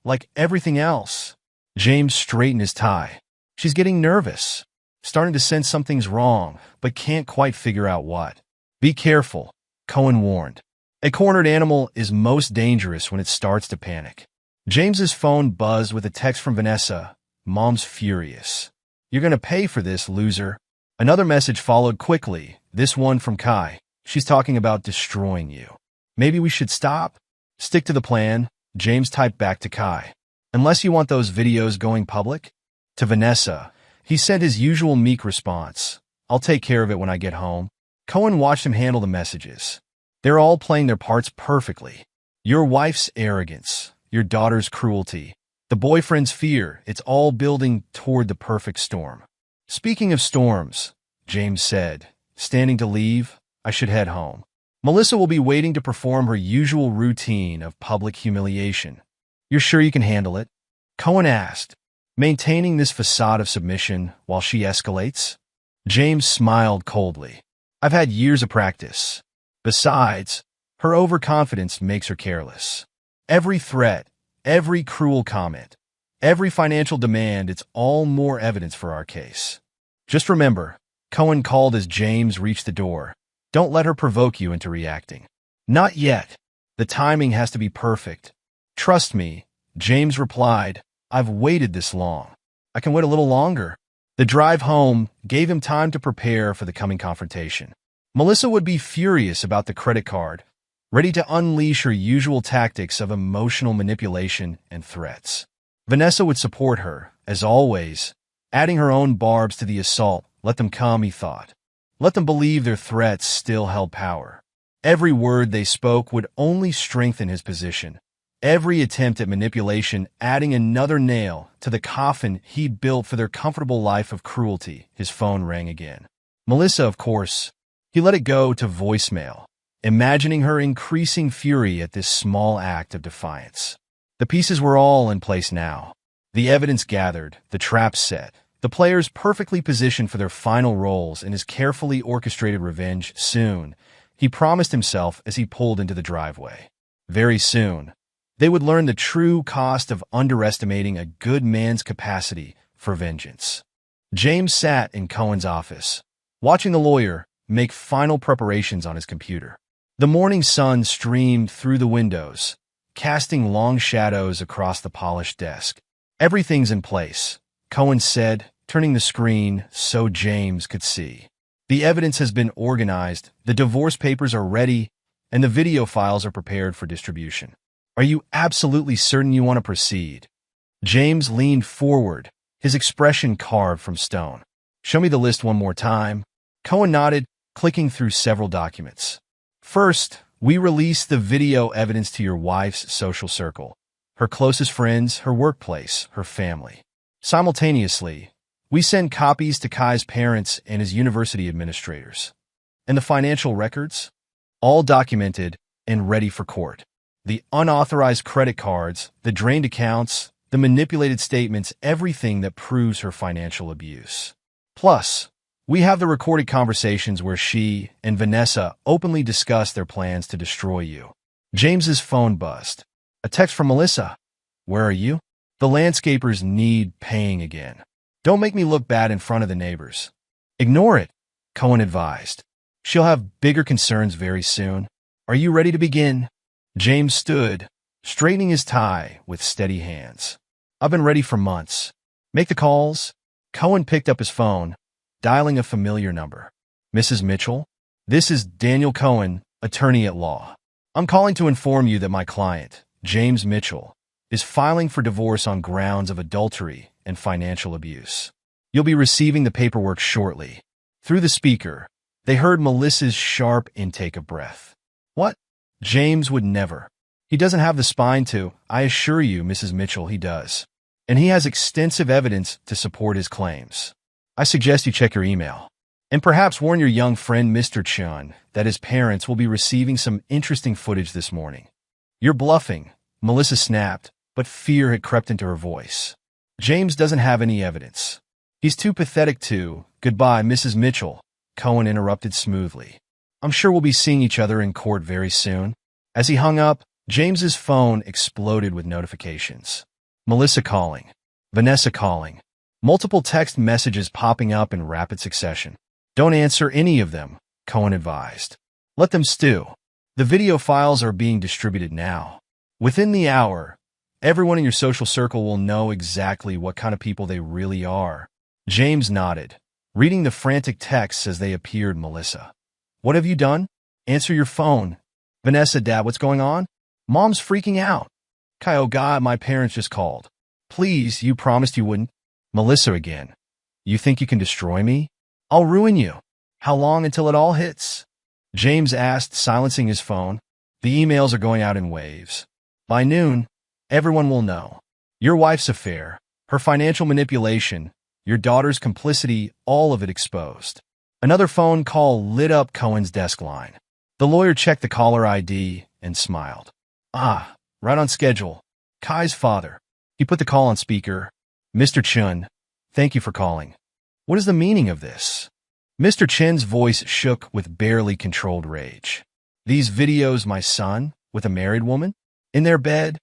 like everything else. James straightened his tie. She's getting nervous, starting to sense something's wrong, but can't quite figure out what. Be careful, Cohen warned. A cornered animal is most dangerous when it starts to panic. James's phone buzzed with a text from Vanessa. Mom's furious. You're gonna pay for this, loser. Another message followed quickly, this one from Kai. She's talking about destroying you. Maybe we should stop? Stick to the plan, James typed back to Kai. Unless you want those videos going public? To Vanessa, he sent his usual meek response. I'll take care of it when I get home. Cohen watched him handle the messages. They're all playing their parts perfectly. Your wife's arrogance, your daughter's cruelty, the boyfriend's fear, it's all building toward the perfect storm. Speaking of storms, James said. Standing to leave, I should head home. Melissa will be waiting to perform her usual routine of public humiliation. You're sure you can handle it? Cohen asked, maintaining this facade of submission while she escalates. James smiled coldly. I've had years of practice. Besides, her overconfidence makes her careless. Every threat, every cruel comment, every financial demand, it's all more evidence for our case. Just remember, Cohen called as James reached the door. Don't let her provoke you into reacting. Not yet. The timing has to be perfect. Trust me, James replied. I've waited this long. I can wait a little longer. The drive home gave him time to prepare for the coming confrontation. Melissa would be furious about the credit card, ready to unleash her usual tactics of emotional manipulation and threats. Vanessa would support her, as always, adding her own barbs to the assault. Let them come, he thought. Let them believe their threats still held power. Every word they spoke would only strengthen his position. Every attempt at manipulation adding another nail to the coffin he'd built for their comfortable life of cruelty. His phone rang again. Melissa, of course. He let it go to voicemail, imagining her increasing fury at this small act of defiance. The pieces were all in place now. The evidence gathered, the traps set, the players perfectly positioned for their final roles in his carefully orchestrated revenge. Soon, he promised himself as he pulled into the driveway. Very soon, they would learn the true cost of underestimating a good man's capacity for vengeance. James sat in Cohen's office, watching the lawyer make final preparations on his computer. The morning sun streamed through the windows, casting long shadows across the polished desk. Everything's in place, Cohen said, turning the screen so James could see. The evidence has been organized, the divorce papers are ready, and the video files are prepared for distribution. Are you absolutely certain you want to proceed? James leaned forward, his expression carved from stone. Show me the list one more time. Cohen nodded, clicking through several documents. First, we release the video evidence to your wife's social circle, her closest friends, her workplace, her family. Simultaneously, we send copies to Kai's parents and his university administrators. And the financial records? All documented and ready for court. The unauthorized credit cards, the drained accounts, the manipulated statements, everything that proves her financial abuse. Plus, we have the recorded conversations where she and Vanessa openly discuss their plans to destroy you. James's phone buzzed. A text from Melissa. Where are you? The landscapers need paying again. Don't make me look bad in front of the neighbors. Ignore it, Cohen advised. She'll have bigger concerns very soon. Are you ready to begin? James stood, straightening his tie with steady hands. I've been ready for months. Make the calls. Cohen picked up his phone, dialing a familiar number. Mrs. Mitchell? This is Daniel Cohen, attorney at law. I'm calling to inform you that my client, James Mitchell, is filing for divorce on grounds of adultery and financial abuse. You'll be receiving the paperwork shortly. Through the speaker, they heard Melissa's sharp intake of breath. What? James would never. He doesn't have the spine to. I assure you, Mrs. Mitchell, he does. And he has extensive evidence to support his claims. I suggest you check your email. And perhaps warn your young friend, Mr. Chun, that his parents will be receiving some interesting footage this morning. You're bluffing, Melissa snapped, but fear had crept into her voice. James doesn't have any evidence. He's too pathetic to. Goodbye, Mrs. Mitchell, Cohen interrupted smoothly. I'm sure we'll be seeing each other in court very soon. As he hung up, James's phone exploded with notifications. Melissa calling. Vanessa calling. Multiple text messages popping up in rapid succession. Don't answer any of them, Cohen advised. Let them stew. The video files are being distributed now. Within the hour, everyone in your social circle will know exactly what kind of people they really are. James nodded, reading the frantic texts as they appeared. Melissa. What have you done? Answer your phone. Vanessa, Dad, what's going on? Mom's freaking out. Kai, oh God, my parents just called. Please, you promised you wouldn't. Melissa again. You think you can destroy me? I'll ruin you. How long until it all hits? James asked, silencing his phone. The emails are going out in waves. By noon, everyone will know. Your wife's affair, her financial manipulation, your daughter's complicity, all of it exposed. Another phone call lit up Cohen's desk line. The lawyer checked the caller ID and smiled. Ah, right on schedule. Kai's father. He put the call on speaker. Mr. Chun, thank you for calling. What is the meaning of this? Mr. Chen's voice shook with barely controlled rage. These videos, my son, with a married woman? In their bed?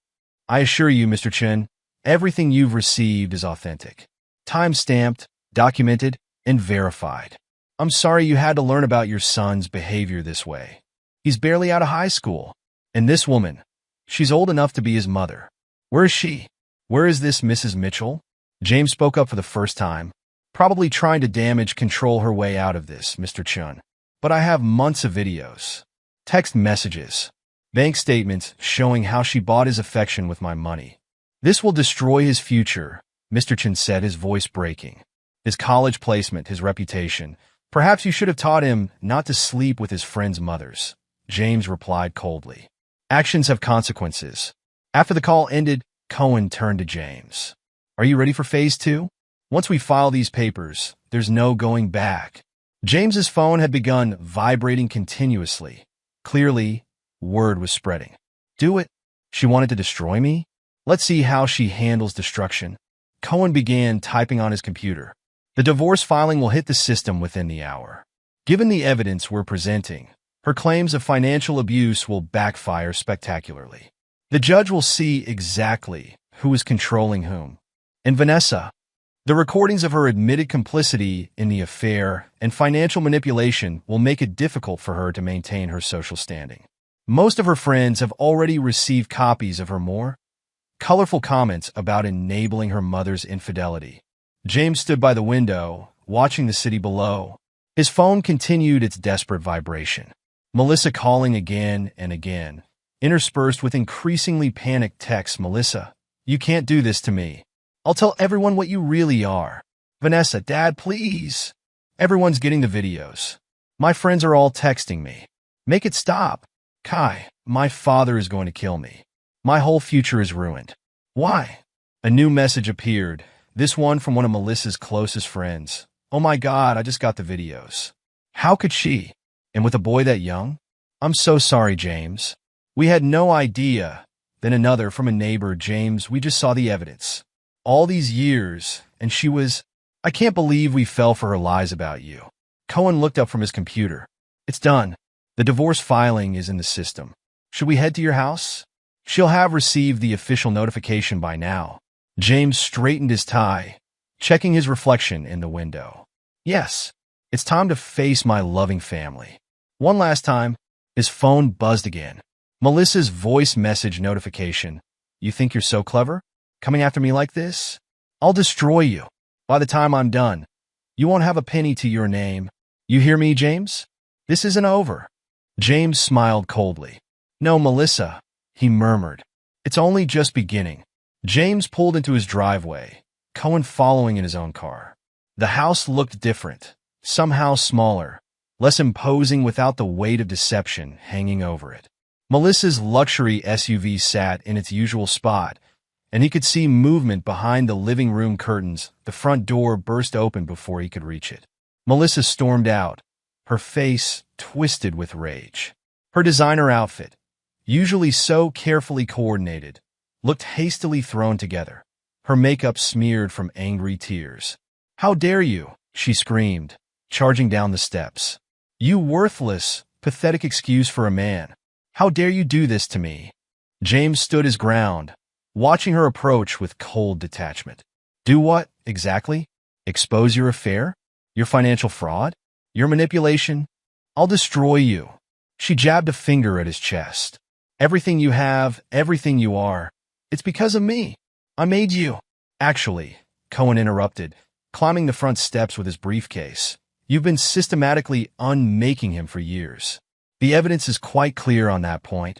I assure you, Mr. Chen, everything you've received is authentic. Time-stamped, documented, and verified. I'm sorry you had to learn about your son's behavior this way. He's barely out of high school. And this woman, she's old enough to be his mother. Where is she? Where is this Mrs. Mitchell? James spoke up for the first time, probably trying to damage control her way out of this, Mr. Chun. But I have months of videos, text messages, bank statements showing how she bought his affection with my money. This will destroy his future, Mr. Chun said, his voice breaking. His college placement, his reputation. Perhaps you should have taught him not to sleep with his friends' mothers. James replied coldly. Actions have consequences. After the call ended, Cohen turned to James. Are you ready for phase 2? Once we file these papers, there's no going back. James's phone had begun vibrating continuously. Clearly, word was spreading. Do it. She wanted to destroy me? Let's see how she handles destruction. Cohen began typing on his computer. The divorce filing will hit the system within the hour. Given the evidence we're presenting, her claims of financial abuse will backfire spectacularly. The judge will see exactly who is controlling whom. And Vanessa, the recordings of her admitted complicity in the affair and financial manipulation will make it difficult for her to maintain her social standing. Most of her friends have already received copies of her more colorful comments about enabling her mother's infidelity. James stood by the window, watching the city below. His phone continued its desperate vibration. Melissa calling again and again, interspersed with increasingly panicked texts. Melissa, you can't do this to me. I'll tell everyone what you really are. Vanessa, Dad, please. Everyone's getting the videos. My friends are all texting me. Make it stop. Kai, my father is going to kill me. My whole future is ruined. Why? A new message appeared, this one from one of Melissa's closest friends. Oh my God, I just got the videos. How could she? And with a boy that young? I'm so sorry, James. We had no idea. Then another from a neighbor. James, we just saw the evidence. All these years, and she was... I can't believe we fell for her lies about you. Cohen looked up from his computer. It's done. The divorce filing is in the system. Should we head to your house? She'll have received the official notification by now. James straightened his tie, checking his reflection in the window. Yes, it's time to face my loving family. One last time, his phone buzzed again. Melissa's voice message notification. You think you're so clever? Coming after me like this? I'll destroy you. By the time I'm done, you won't have a penny to your name. You hear me, James? This isn't over. James smiled coldly. No, Melissa, he murmured. It's only just beginning. James pulled into his driveway, Cohen following in his own car. The house looked different, somehow smaller, less imposing without the weight of deception hanging over it. Melissa's luxury SUV sat in its usual spot, and he could see movement behind the living room curtains. The front door burst open before he could reach it. Melissa stormed out, her face twisted with rage. Her designer outfit, usually so carefully coordinated, looked hastily thrown together, her makeup smeared from angry tears. How dare you, she screamed, charging down the steps. You worthless, pathetic excuse for a man. How dare you do this to me? James stood his ground, watching her approach with cold detachment. Do what, exactly? Expose your affair? Your financial fraud? Your manipulation? I'll destroy you. She jabbed a finger at his chest. Everything you have, everything you are, it's because of me. I made you. Actually, Cohen interrupted, climbing the front steps with his briefcase. You've been systematically unmaking him for years. The evidence is quite clear on that point.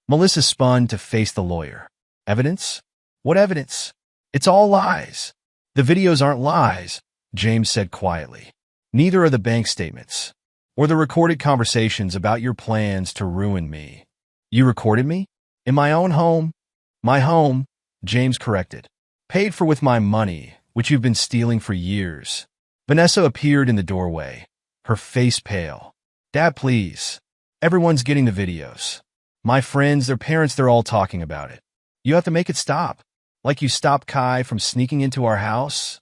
Melissa spun to face the lawyer. Evidence? What evidence? It's all lies. The videos aren't lies, James said quietly. Neither are the bank statements, or the recorded conversations about your plans to ruin me. You recorded me? In my own home? My home, James corrected. Paid for with my money, which you've been stealing for years. Vanessa appeared in the doorway, her face pale. Dad, please. Everyone's getting the videos. My friends, their parents, they're all talking about it. You have to make it stop. Like you stopped Kai from sneaking into our house?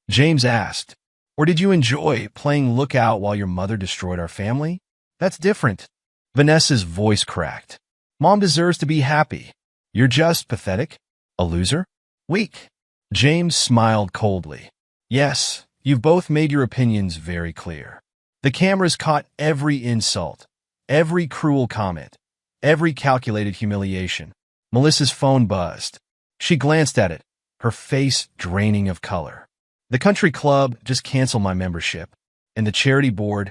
James asked. Or did you enjoy playing lookout while your mother destroyed our family? That's different. Vanessa's voice cracked. Mom deserves to be happy. You're just pathetic, a loser, weak. James smiled coldly. Yes, you've both made your opinions very clear. The cameras caught every insult, every cruel comment, every calculated humiliation. Melissa's phone buzzed. She glanced at it, her face draining of color. The country club just canceled my membership, and the charity board,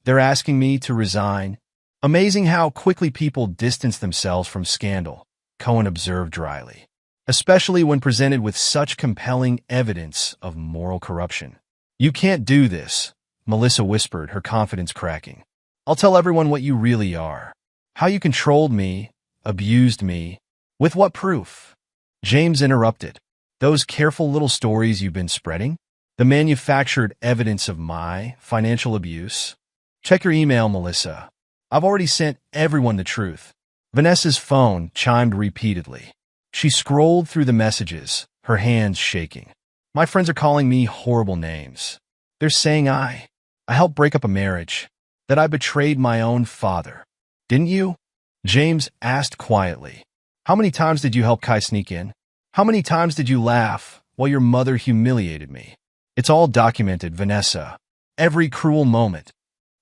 they're asking me to resign. Amazing how quickly people distance themselves from scandal, Cohen observed dryly, especially when presented with such compelling evidence of moral corruption. You can't do this, Melissa whispered, her confidence cracking. I'll tell everyone what you really are. How you controlled me, abused me. With what proof? James interrupted. Those careful little stories you've been spreading? The manufactured evidence of my financial abuse? Check your email, Melissa. I've already sent everyone the truth. Vanessa's phone chimed repeatedly. She scrolled through the messages, her hands shaking. My friends are calling me horrible names. They're saying I helped break up a marriage, that I betrayed my own father. Didn't you? James asked quietly. How many times did you help Kai sneak in? How many times did you laugh while your mother humiliated me? It's all documented, Vanessa. Every cruel moment.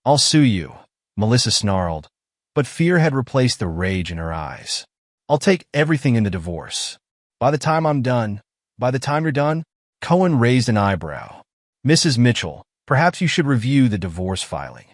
I'll sue you, Melissa snarled, but fear had replaced the rage in her eyes. I'll take everything in the divorce. By the time you're done, Cohen raised an eyebrow. Mrs. Mitchell, perhaps you should review the divorce filing.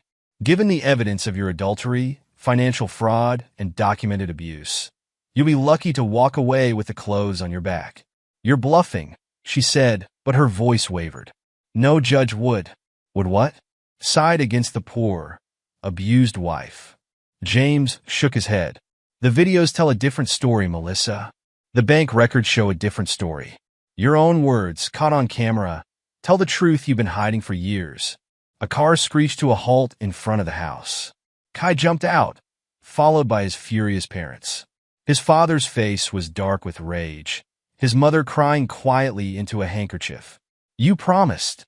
Given the evidence of your adultery, financial fraud, and documented abuse, you'll be lucky to walk away with the clothes on your back. You're bluffing, she said, but her voice wavered. No judge would. Would what? Side against the poor, abused wife. James shook his head. The videos tell a different story, Melissa. The bank records show a different story. Your own words, caught on camera, tell the truth you've been hiding for years. A car screeched to a halt in front of the house. Kai jumped out, followed by his furious parents. His father's face was dark with rage, his mother crying quietly into a handkerchief. You promised.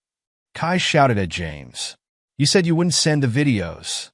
Kai shouted at James. You said you wouldn't send the videos.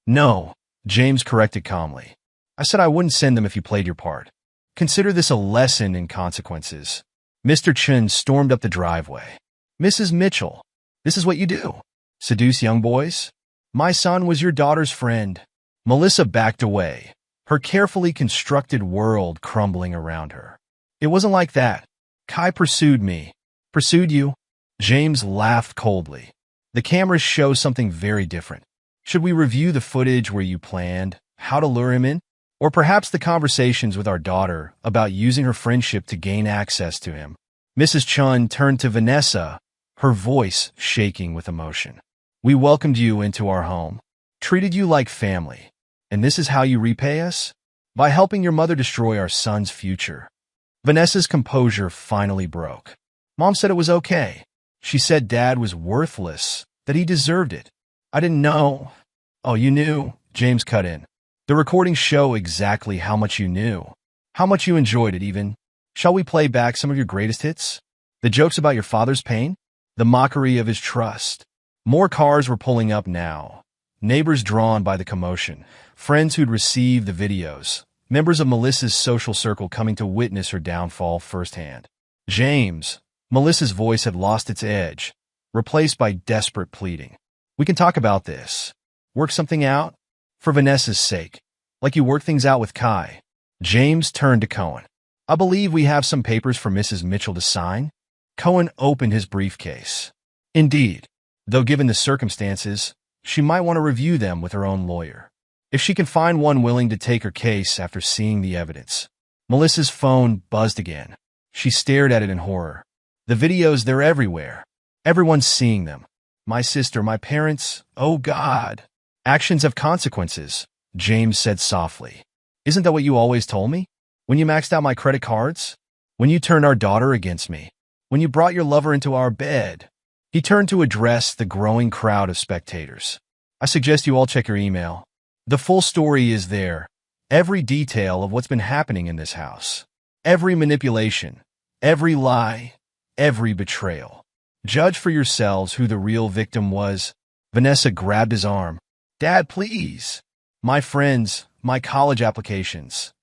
No, James corrected calmly. I said I wouldn't send them if you played your part. Consider this a lesson in consequences. Mr. Chen stormed up the driveway. Mrs. Mitchell, this is what you do. Seduce young boys? My son was your daughter's friend. Melissa backed away, her carefully constructed world crumbling around her. It wasn't like that. Kai pursued me. Pursued you? James laughed coldly. The cameras show something very different. Should we review the footage where you planned how to lure him in? Or perhaps the conversations with our daughter about using her friendship to gain access to him? Mrs. Chun turned to Vanessa, her voice shaking with emotion. We welcomed you into our home, treated you like family, and this is how you repay us? By helping your mother destroy our son's future. Vanessa's composure finally broke. Mom said it was okay. She said Dad was worthless, that he deserved it. I didn't know. Oh, you knew? James cut in. The recordings show exactly how much you knew, how much you enjoyed it even. Shall we play back some of your greatest hits? The jokes about your father's pain? The mockery of his trust? More cars were pulling up now. Neighbors drawn by the commotion, friends who'd received the videos, members of Melissa's social circle coming to witness her downfall firsthand. James, Melissa's voice had lost its edge, replaced by desperate pleading. We can talk about this. Work something out? For Vanessa's sake. Like you worked things out with Kai. James turned to Cohen. I believe we have some papers for Mrs. Mitchell to sign. Cohen opened his briefcase. Indeed. Though given the circumstances, she might want to review them with her own lawyer. If she can find one willing to take her case after seeing the evidence. Melissa's phone buzzed again. She stared at it in horror. The videos, they're everywhere. Everyone's seeing them. My sister, my parents, oh God. Actions have consequences, James said softly. Isn't that what you always told me? When you maxed out my credit cards? When you turned our daughter against me? When you brought your lover into our bed? He turned to address the growing crowd of spectators. I suggest you all check your email. The full story is there. Every detail of what's been happening in this house. Every manipulation. Every lie. Every betrayal. Judge for yourselves who the real victim was. Vanessa grabbed his arm. Dad, please. My friends, my college applications.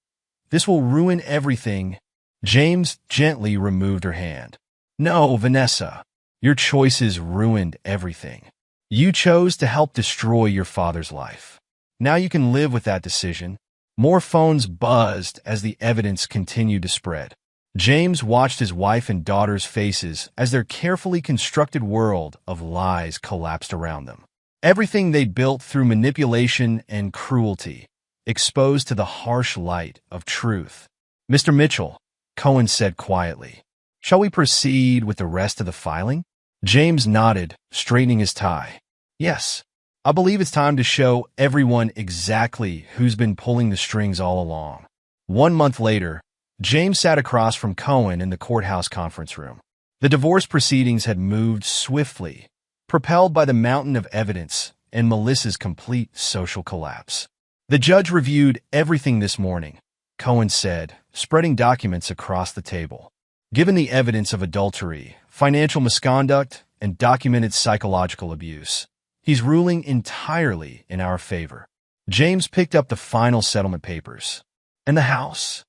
This will ruin everything. James gently removed her hand. No, Vanessa. Your choices ruined everything. You chose to help destroy your father's life. Now you can live with that decision. More phones buzzed as the evidence continued to spread. James watched his wife and daughter's faces as their carefully constructed world of lies collapsed around them. Everything they built through manipulation and cruelty, exposed to the harsh light of truth. Mr. Mitchell, Cohen said quietly, shall we proceed with the rest of the filing? James nodded, straightening his tie. Yes, I believe it's time to show everyone exactly who's been pulling the strings all along. 1 month later, James sat across from Cohen in the courthouse conference room. The divorce proceedings had moved swiftly, propelled by the mountain of evidence and Melissa's complete social collapse. The judge reviewed everything this morning, Cohen said, spreading documents across the table. Given the evidence of adultery, financial misconduct, and documented psychological abuse, he's ruling entirely in our favor. James picked up the final settlement papers. And the house?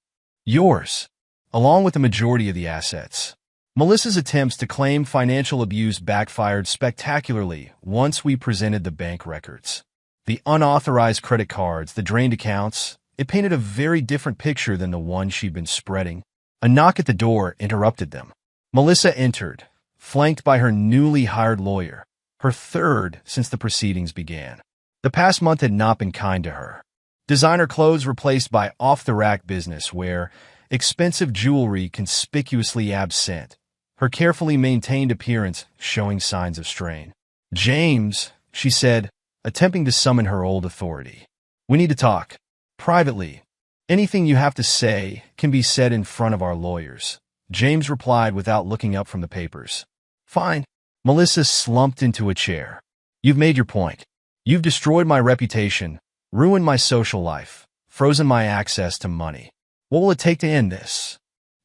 Yours, along with the majority of the assets. Melissa's attempts to claim financial abuse backfired spectacularly once we presented the bank records. The unauthorized credit cards, the drained accounts, it painted a very different picture than the one she'd been spreading. A knock at the door interrupted them. Melissa entered, flanked by her newly hired lawyer, her third since the proceedings began. The past month had not been kind to her. Designer clothes replaced by off-the-rack business where expensive jewelry conspicuously absent, her carefully maintained appearance showing signs of strain. James, she said, attempting to summon her old authority. We need to talk. Privately. Anything you have to say can be said in front of our lawyers. James replied without looking up from the papers. Fine. Melissa slumped into a chair. You've made your point. You've destroyed my reputation, ruined my social life, frozen my access to money. What will it take to end this?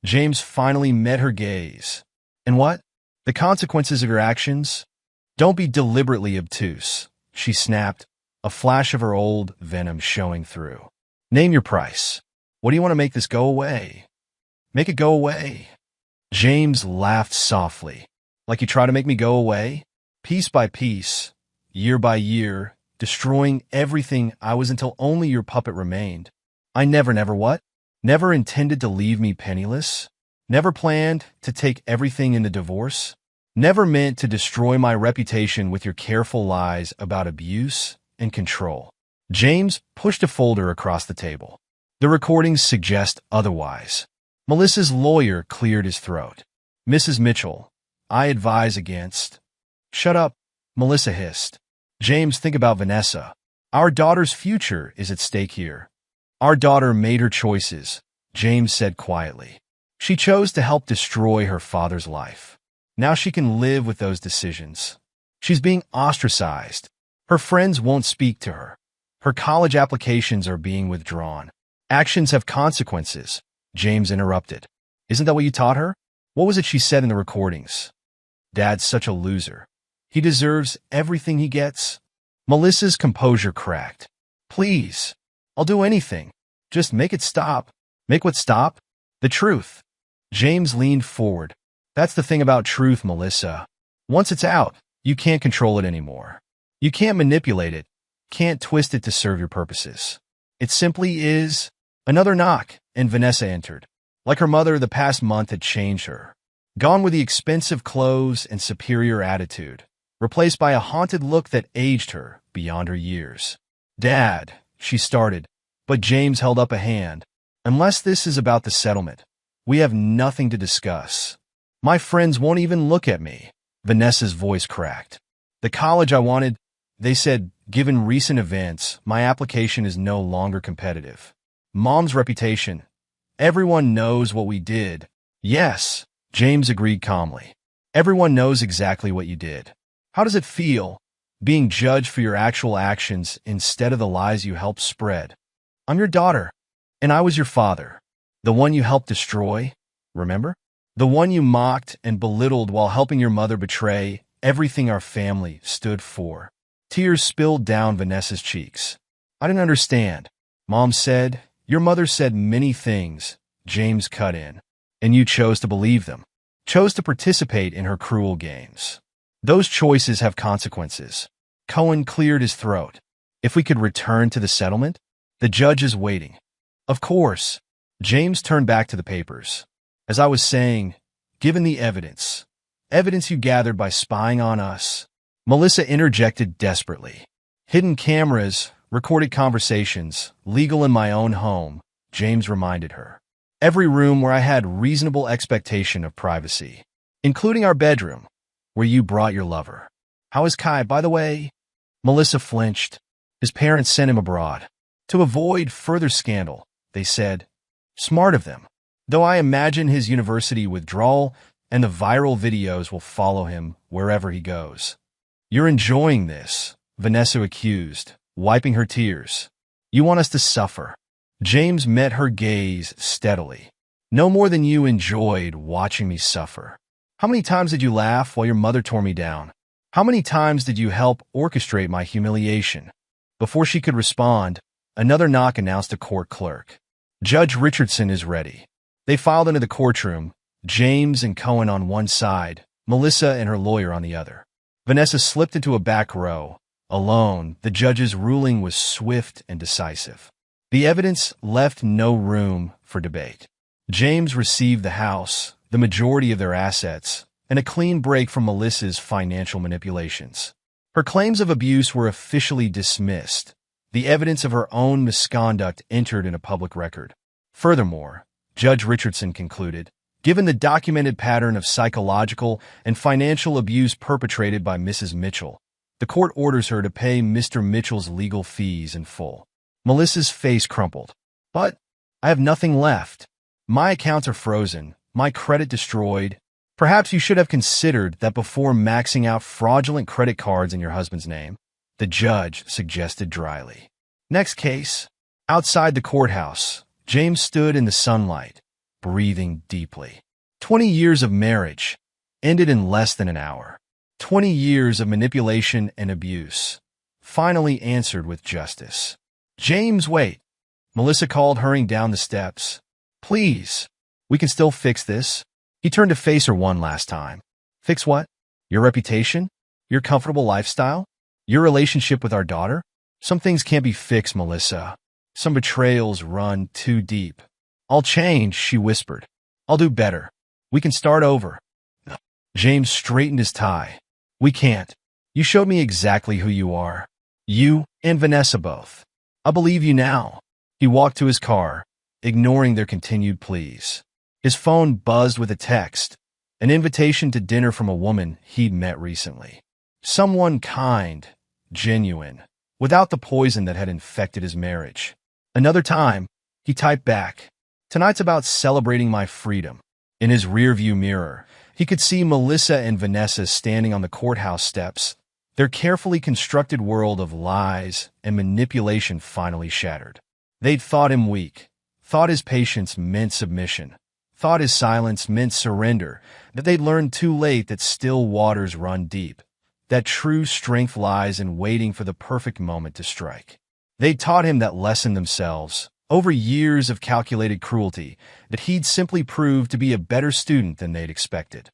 James finally met her gaze. And what? The consequences of your actions? Don't be deliberately obtuse, she snapped, a flash of her old venom showing through. Name your price. What do you want to make this go away? Make it go away. James laughed softly. Like you try to make me go away? Piece by piece, year by year, destroying everything I was until only your puppet remained. I never what? Never intended to leave me penniless? Never planned to take everything in the divorce? Never meant to destroy my reputation with your careful lies about abuse and control. James pushed a folder across the table. The recordings suggest otherwise. Melissa's lawyer cleared his throat. Mrs. Mitchell, I advise against. Shut up, Melissa hissed. James, think about Vanessa. Our daughter's future is at stake here. Our daughter made her choices, James said quietly. She chose to help destroy her father's life. Now she can live with those decisions. She's being ostracized. Her friends won't speak to her. Her college applications are being withdrawn. Actions have consequences, James interrupted. Isn't that what you taught her? What was it she said in the recordings? Dad's such a loser. He deserves everything he gets. Melissa's composure cracked. Please, I'll do anything. Just make it stop. Make what stop? The truth. James leaned forward. That's the thing about truth, Melissa. Once it's out, you can't control it anymore. You can't manipulate it, can't twist it to serve your purposes. It simply is. Another knock, and Vanessa entered. Like her mother, the past month had changed her. Gone were the expensive clothes and superior attitude, replaced by a haunted look that aged her beyond her years. Dad, she started, but James held up a hand. Unless this is about the settlement, we have nothing to discuss. My friends won't even look at me. Vanessa's voice cracked. The college I wanted, they said, given recent events, my application is no longer competitive. Mom's reputation. Everyone knows what we did. Yes, James agreed calmly. Everyone knows exactly what you did. How does it feel? being judged for your actual actions instead of the lies you helped spread. I'm your daughter, and I was your father, the one you helped destroy, remember? The one you mocked and belittled while helping your mother betray everything our family stood for. Tears spilled down Vanessa's cheeks. I didn't understand. Mom said, your mother said many things, James cut in, and you chose to believe them, chose to participate in her cruel games. Those choices have consequences. Cohen cleared his throat. If we could return to the settlement? The judge is waiting. Of course. James turned back to the papers. As I was saying, given the evidence you gathered by spying on us, Melissa interjected desperately. Hidden cameras, recorded conversations, legal in my own home, James reminded her. Every room where I had reasonable expectation of privacy, including our bedroom, where you brought your lover. How is Kai, by the way? Melissa flinched. His parents sent him abroad. To avoid further scandal, they said. Smart of them. Though I imagine his university withdrawal and the viral videos will follow him wherever he goes. You're enjoying this, Vanessa accused, wiping her tears. You want us to suffer. James met her gaze steadily. No more than you enjoyed watching me suffer. How many times did you laugh while your mother tore me down? How many times did you help orchestrate my humiliation? Before she could respond, another knock announced a court clerk. Judge Richardson is ready. They filed into the courtroom, James and Cohen on one side, Melissa and her lawyer on the other. Vanessa slipped into a back row. Alone, the judge's ruling was swift and decisive. The evidence left no room for debate. James received the house, the majority of their assets, and a clean break from Melissa's financial manipulations. Her claims of abuse were officially dismissed. The evidence of her own misconduct entered in a public record. Furthermore, Judge Richardson concluded, given the documented pattern of psychological and financial abuse perpetrated by Mrs. Mitchell, the court orders her to pay Mr. Mitchell's legal fees in full. Melissa's face crumpled. But I have nothing left. My accounts are frozen, my credit destroyed. Perhaps you should have considered that before maxing out fraudulent credit cards in your husband's name, the judge suggested dryly. Next case. Outside the courthouse, James stood in the sunlight, breathing deeply. 20 years of marriage ended in less than an hour. 20 years of manipulation and abuse finally answered with justice. James, wait. Melissa called, hurrying down the steps. Please, we can still fix this. He turned to face her one last time. Fix what? Your reputation? Your comfortable lifestyle? Your relationship with our daughter? Some things can't be fixed, Melissa. Some betrayals run too deep. I'll change, she whispered. I'll do better. We can start over. James straightened his tie. We can't. You showed me exactly who you are. You and Vanessa both. I believe you now. He walked to his car, ignoring their continued pleas. His phone buzzed with a text, an invitation to dinner from a woman he'd met recently. Someone kind, genuine, without the poison that had infected his marriage. Another time, he typed back, tonight's about celebrating my freedom. In his rearview mirror, he could see Melissa and Vanessa standing on the courthouse steps, their carefully constructed world of lies and manipulation finally shattered. They'd thought him weak, thought his patience meant submission, thought his silence meant surrender, that they'd learned too late that still waters run deep, that true strength lies in waiting for the perfect moment to strike. They'd taught him that lesson themselves, over years of calculated cruelty, that he'd simply proved to be a better student than they'd expected.